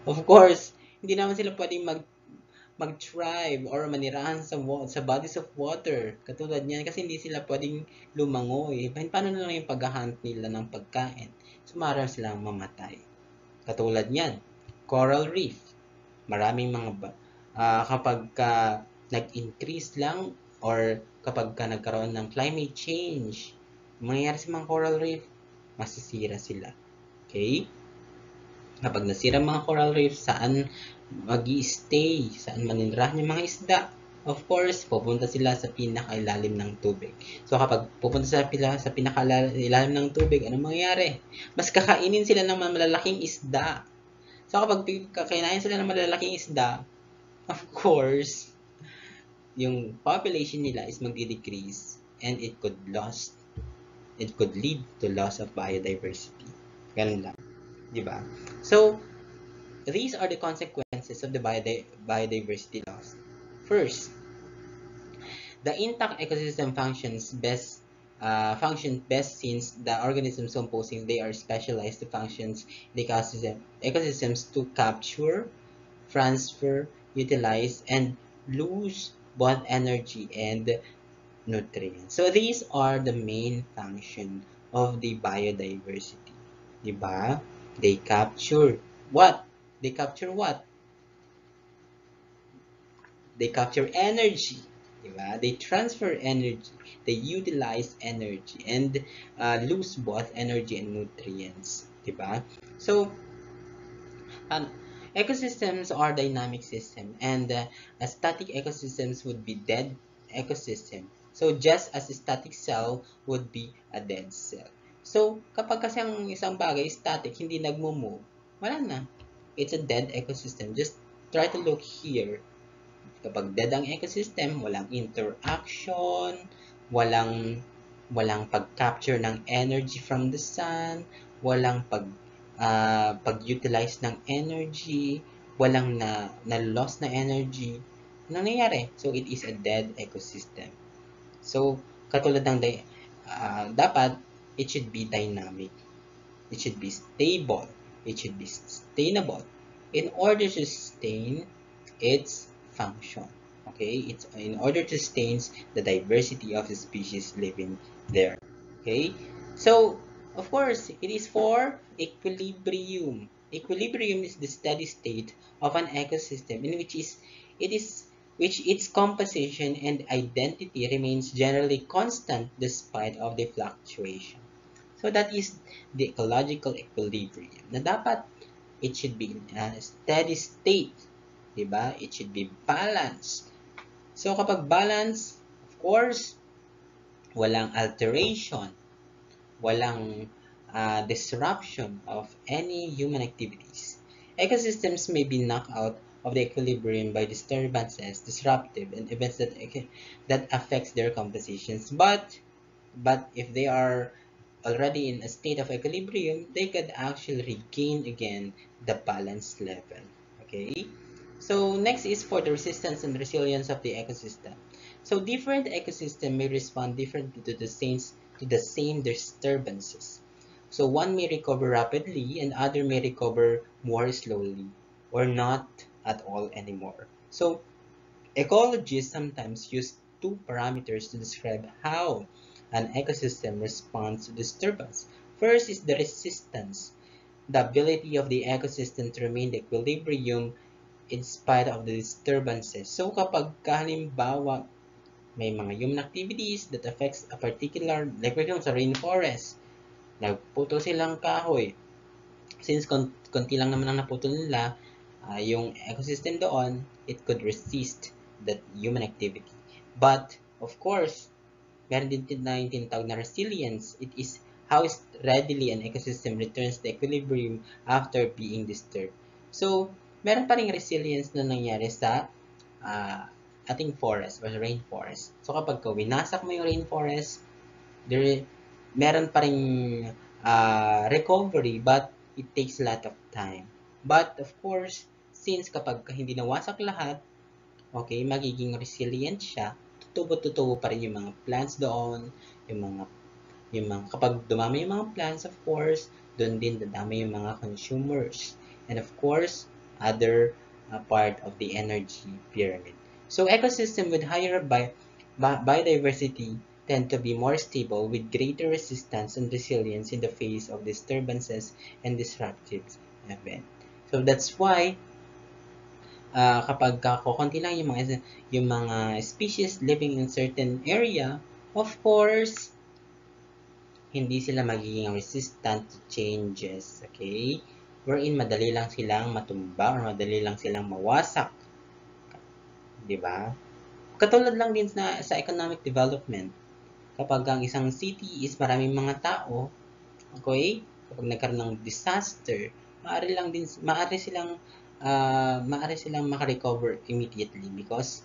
of course, hindi naman sila pwedeng mag-thrive or manirahan sa bodies of water. Katulad niyan, kasi hindi sila pwedeng lumangoy. Paano na lang yung pag-hunt nila ng pagkain? So, maaaring silang mamatay. Katulad niyan, coral reef. Maraming mga kapag nag-increase lang or kapag nagkaroon ng climate change, mangyayari sa mga coral reef, masisira sila. Okay? Kapag nasira mga coral reef, saan mag-i-stay, saan maninirahan yung mga isda? Of course, pupunta sila sa pinakailalim ng tubig. So kapag pupunta sila sa pinakailalim ng tubig, anong mangyayari? Mas kakainin sila ng malalaking isda. So kapag kakainin sila ng malalaking isda, of course, yung population nila is magdi-decrease and it could lead to loss of biodiversity. Ganun lang. Diba? So, these are the consequences of the biodiversity loss. First, the intact ecosystem functions best since the organisms composing they are specialized to functions the ecosystems to capture, transfer, utilize, and lose both energy and nutrients. So these are the main function of the biodiversity. Diba? They capture what? They capture what? They capture energy. Diba? They transfer energy. They utilize energy and lose both energy and nutrients. Diba? So, ecosystems are dynamic system, and static ecosystems would be dead ecosystem. So just as a static cell would be a dead cell. So kapag kasi ang isang bagay static, hindi nagmo-move, wala na. It's a dead ecosystem. Just try to look here. Kapag dead ang ecosystem, walang interaction, walang pag-capture ng energy from the sun, walang pag-utilize ng energy, walang na loss na energy. Anong nangyayari? So, it is a dead ecosystem. So, katulad ng dapat, it should be dynamic. It should be stable. It should be sustainable in order to sustain its function. Okay? It's in order to sustain the diversity of the species living there. Okay? So, of course, it is for equilibrium. Equilibrium is the steady state of an ecosystem in which its composition and identity remains generally constant despite of the fluctuation. So that is the ecological equilibrium. Na dapat it should be in a steady state, diba? It should be balanced. So kapag balance, of course, walang alteration, walang disruption of any human activities. Ecosystems may be knocked out of the equilibrium by disturbances, disruptive, and events that affects their compositions. But if they are already in a state of equilibrium, they could actually regain again the balance level. Okay? So next is for the resistance and resilience of the ecosystem. So different ecosystem may respond differently to the same disturbances. So one may recover rapidly and other may recover more slowly or not at all anymore. So ecologists sometimes use two parameters to describe how an ecosystem responds to disturbance. First is the resistance, the ability of the ecosystem to remain in equilibrium in spite of the disturbances. So kapag halimbawa may mga human activities that affects a particular, like for example sa rainforest, nagputol silang kahoy. Since konti lang naman ang naputol nila, yung ecosystem doon, it could resist that human activity. But, of course, meron din tayong tinatawag na resilience. It is how readily an ecosystem returns to equilibrium after being disturbed. So, meron pa ring resilience na nangyari sa ating forest or rainforest. So, kapag winasak mo yung rainforest, meron pa ring recovery, but it takes a lot of time. But, of course, since kapag hindi nawasak lahat, okay, magiging resilient siya, tutubo pa rin yung mga plants doon, kapag dumami yung mga plants, of course, doon din dadami yung mga consumers. And of course, other part of the energy pyramid. So ecosystem with higher biodiversity tend to be more stable with greater resistance and resilience in the face of disturbances and disruptive events. So that's why kapag konti lang yung mga species living in certain area, of course, hindi sila magiging resistant to changes, okay? Wherein madali lang silang matumba or madali lang silang mawasak. 'Di ba? Katulad lang din sa economic development. Kapag ang isang city is maraming mga tao, okay? Kapag nagkaroon ng disaster, maaari silang makarecover immediately because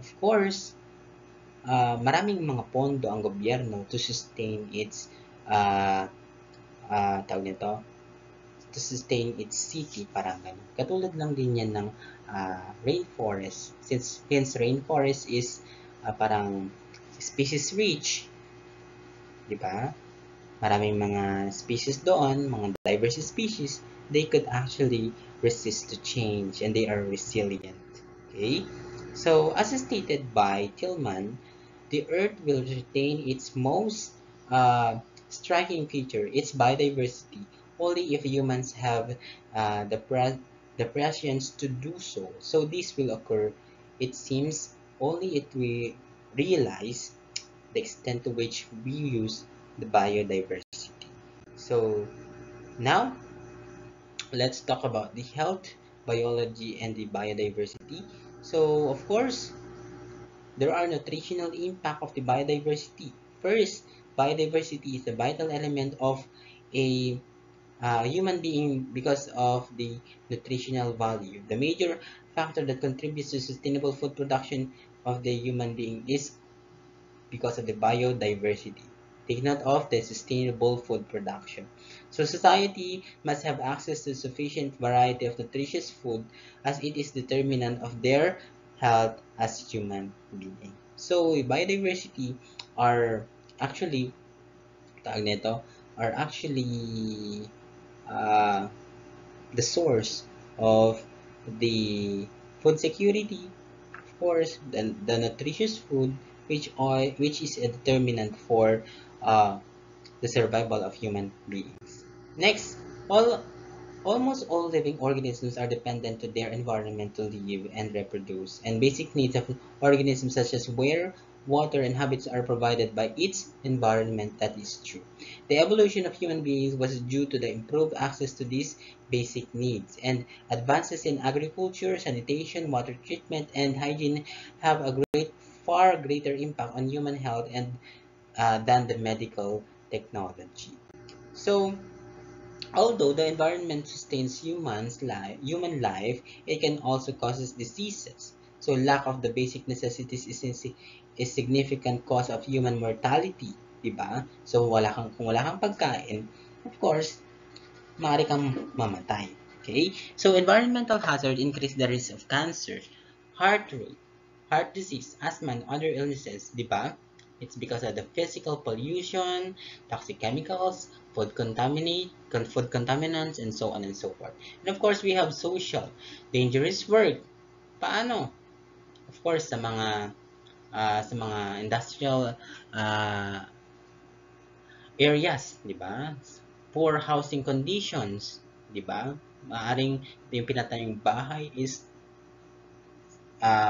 of course maraming mga pondo ang gobyerno to sustain its tawag nito, to sustain its city, parang ganun. Katulad lang din yan ng rainforest. Since rainforest is parang species rich, di ba? Maraming mga species doon, mga diverse species, they could actually resist to change and they are resilient. Okay? So, as stated by Tillman, the Earth will retain its most striking feature is biodiversity. Only if humans have the prescience to do so. So this will occur, it seems, only if we realize the extent to which we use the biodiversity. So now let's talk about the health, biology, and the biodiversity. So of course, there are nutritional impact of the biodiversity. First, biodiversity is a vital element of a human being because of the nutritional value. The major factor that contributes to sustainable food production of the human being is because of the biodiversity. Take note of the sustainable food production. So society must have access to sufficient variety of nutritious food as it is determinant of their health as human being. So biodiversity are actually tawag nito, are actually uh, the source of the food security, of course, the nutritious food, which is a determinant for uh, the survival of human beings. Next, all almost all living organisms are dependent to their environment to live and reproduce, and basic needs of organisms such as air, water, and habits are provided by its environment. That is true. The evolution of human beings was due to the improved access to these basic needs, and advances in agriculture, sanitation, water treatment, and hygiene have a far greater impact on human health and than the medical technology. So, although the environment sustains human life, it can also cause diseases. So lack of the basic necessities is significant cause of human mortality, di ba? So kung wala kang pagkain, of course, maaari kang mamatay. Okay? So environmental hazard increase the risk of cancer, heart rate, heart disease, asthma, and other illnesses, di ba? It's because of the physical pollution, toxic chemicals, food contaminants, and so on and so forth. And of course, we have social, dangerous work. Paano? Of course, sa mga industrial uh, areas, di ba? Poor housing conditions, di ba? Maaring yung pinatayong bahay is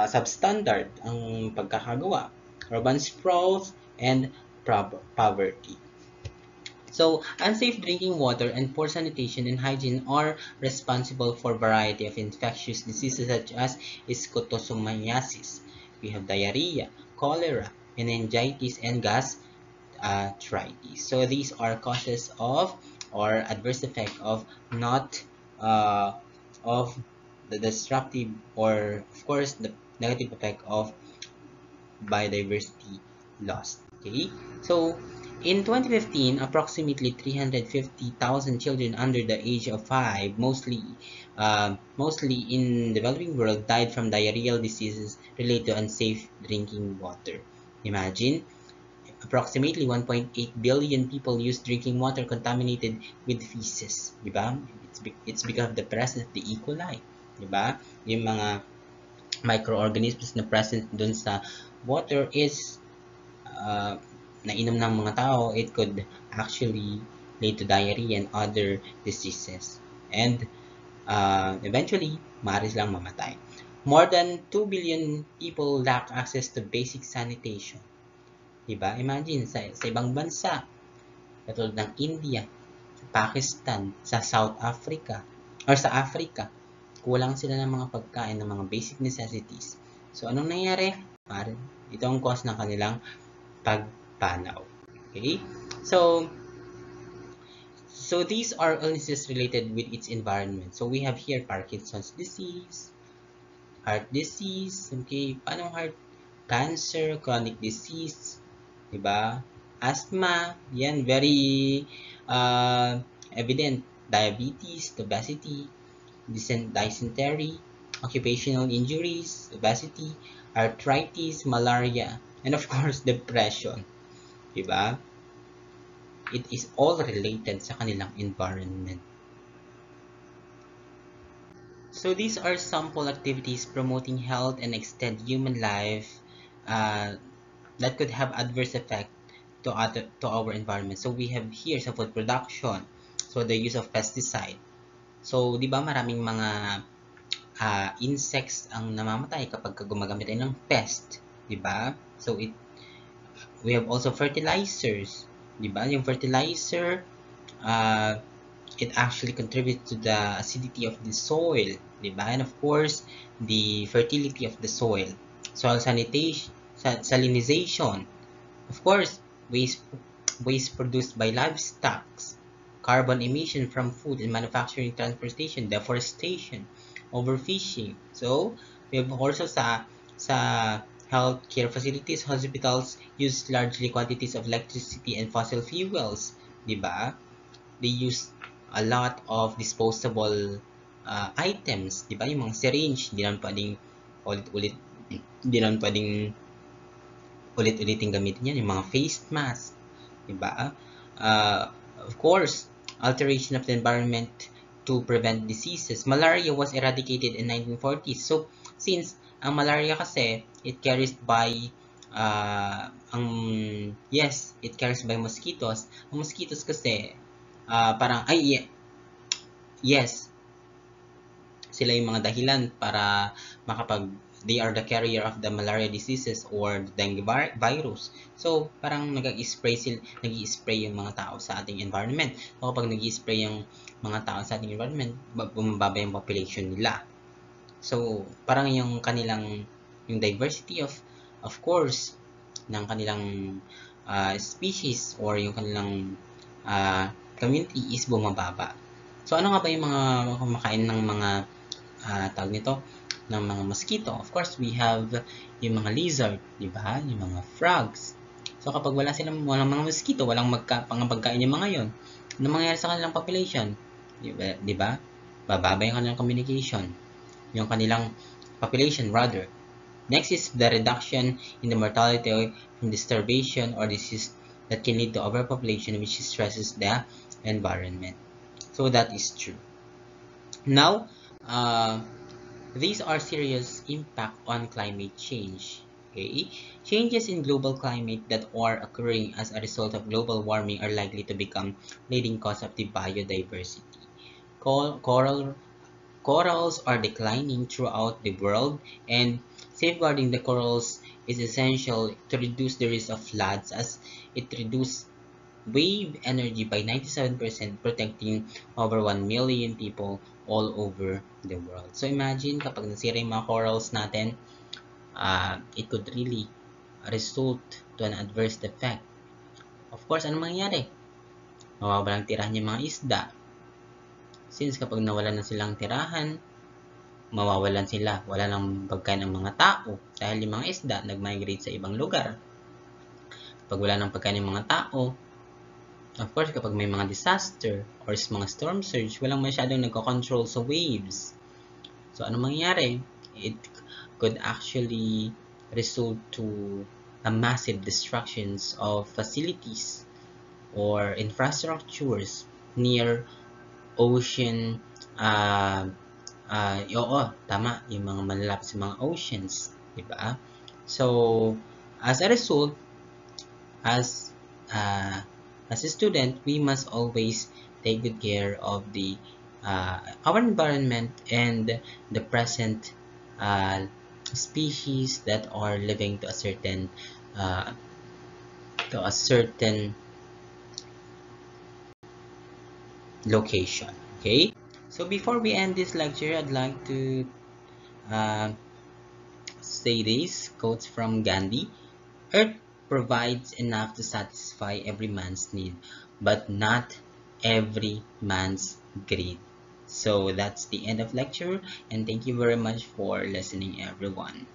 substandard ang pagkakagawa, urban sprawls, and poverty. So, unsafe drinking water and poor sanitation and hygiene are responsible for a variety of infectious diseases such as schistosomiasis. We have diarrhea, cholera, meningitis, and gastritis. So, these are causes of or adverse effect of not of the destructive or of course the negative effect of biodiversity loss. Okay, so in 2015, approximately 350,000 children under the age of 5, mostly in developing world, died from diarrheal diseases related to unsafe drinking water. Imagine, approximately 1.8 billion people use drinking water contaminated with feces, di ba? It's because of the presence of the E. coli, di ba? Yung mga microorganisms na present dun sa water is nainom ng mga tao, it could actually lead to diarrhea and other diseases. And eventually, maaari silang mamatay. More than 2 billion people lack access to basic sanitation. Diba? Imagine, sa ibang bansa, katulad ng India, sa Pakistan, sa South Africa, or sa Africa, kulang sila ng mga pagkain, ng mga basic necessities. So, anong nangyari? Ito ang cause ng kanilang pagpanaw. Okay? So these are illnesses related with its environment. So, we have here Parkinson's disease, heart disease, okay? Paano heart? Cancer, chronic disease, diba? Asthma, yan, very evident. Diabetes, obesity, dysentery, occupational injuries, obesity, arthritis, malaria, and of course, depression. Diba? It is all related sa kanilang environment. So these are sample activities promoting health and extend human life that could have adverse effect to our environment. So we have here sa food production, so the use of pesticide. So di ba maraming mga insects ang namamatay kapag gumagamit tayo ng pest, di ba? So we have also fertilizers, di ba? Yung fertilizer, it actually contributes to the acidity of the soil, di ba? And of course, the fertility of the soil. Soil sanitation, salinization, of course, waste produced by livestock, carbon emission from food and manufacturing, transportation, deforestation, overfishing. So, we have also sa healthcare facilities, hospitals use largely quantities of electricity and fossil fuels, di ba? They use a lot of disposable items, di ba? Yung mga syringe, hindi naman pwedeng ulit-ulit, hindi naman pwedeng ulit-ulitin gamitin yan, yung mga face mask, di ba? Of course, alteration of the environment to prevent diseases. Malaria was eradicated in 1940s. So, since ang malaria kasi, it carries by it carries by mosquitoes. Ang mosquitoes kasi, yes, sila yung mga dahilan para they are the carrier of the malaria diseases or the dengue virus. So, parang nag-i-spray yung mga tao sa ating environment. So, kapag nag-i-spray yung mga tao sa ating environment, bumababa yung population nila. So, parang yung diversity of course, ng kanilang species or yung kanilang community is bumababa. So, ano nga ba yung mga kumakain ng mga tawag nito, ng mga mosquito? Of course, we have yung mga lizard, di ba? Yung mga frogs. So, kapag walang mga mosquito, walang pagkain yung mga yon, ano mangyayari sa kanilang population? Di ba? Bababa yung kanilang communication. Yung kanilang population, rather. Next is the reduction in the mortality from the starvation or disease that can lead to overpopulation, which stresses the environment. So, that is true. Now, these are serious impact on climate change. Okay? Changes in global climate that are occurring as a result of global warming are likely to become leading cause of the biodiversity. Corals are declining throughout the world, and safeguarding the corals is essential to reduce the risk of floods as it reduces wave energy by 97%, protecting over 1 million people all over the world. So imagine kapag nasira yung mga corals natin, it could really result to an adverse effect. Of course, ano mangyayari? Mawawalang tirahan yung mga isda. Since kapag nawalan na silang tirahan, mawawalan sila. Wala nang pagkain ng mga tao dahil yung mga isda nag-migrate sa ibang lugar. Kapag wala nang pagkain ng mga tao, of course, kapag may mga disaster or mga storm surge, walang masyadong nagko-control sa waves. So, ano mangyayari? It could actually result to a massive destructions of facilities or infrastructures near ocean. Tama, yung mga malalapit sa mga oceans, diba? So, as a result, as a student, we must always take good care of our environment and the present species that are living to a certain location. Okay, so before we end this lecture, I'd like to say these quotes from Gandhi. Earth provides enough to satisfy every man's need, but not every man's greed. So that's the end of lecture, and thank you very much for listening, everyone.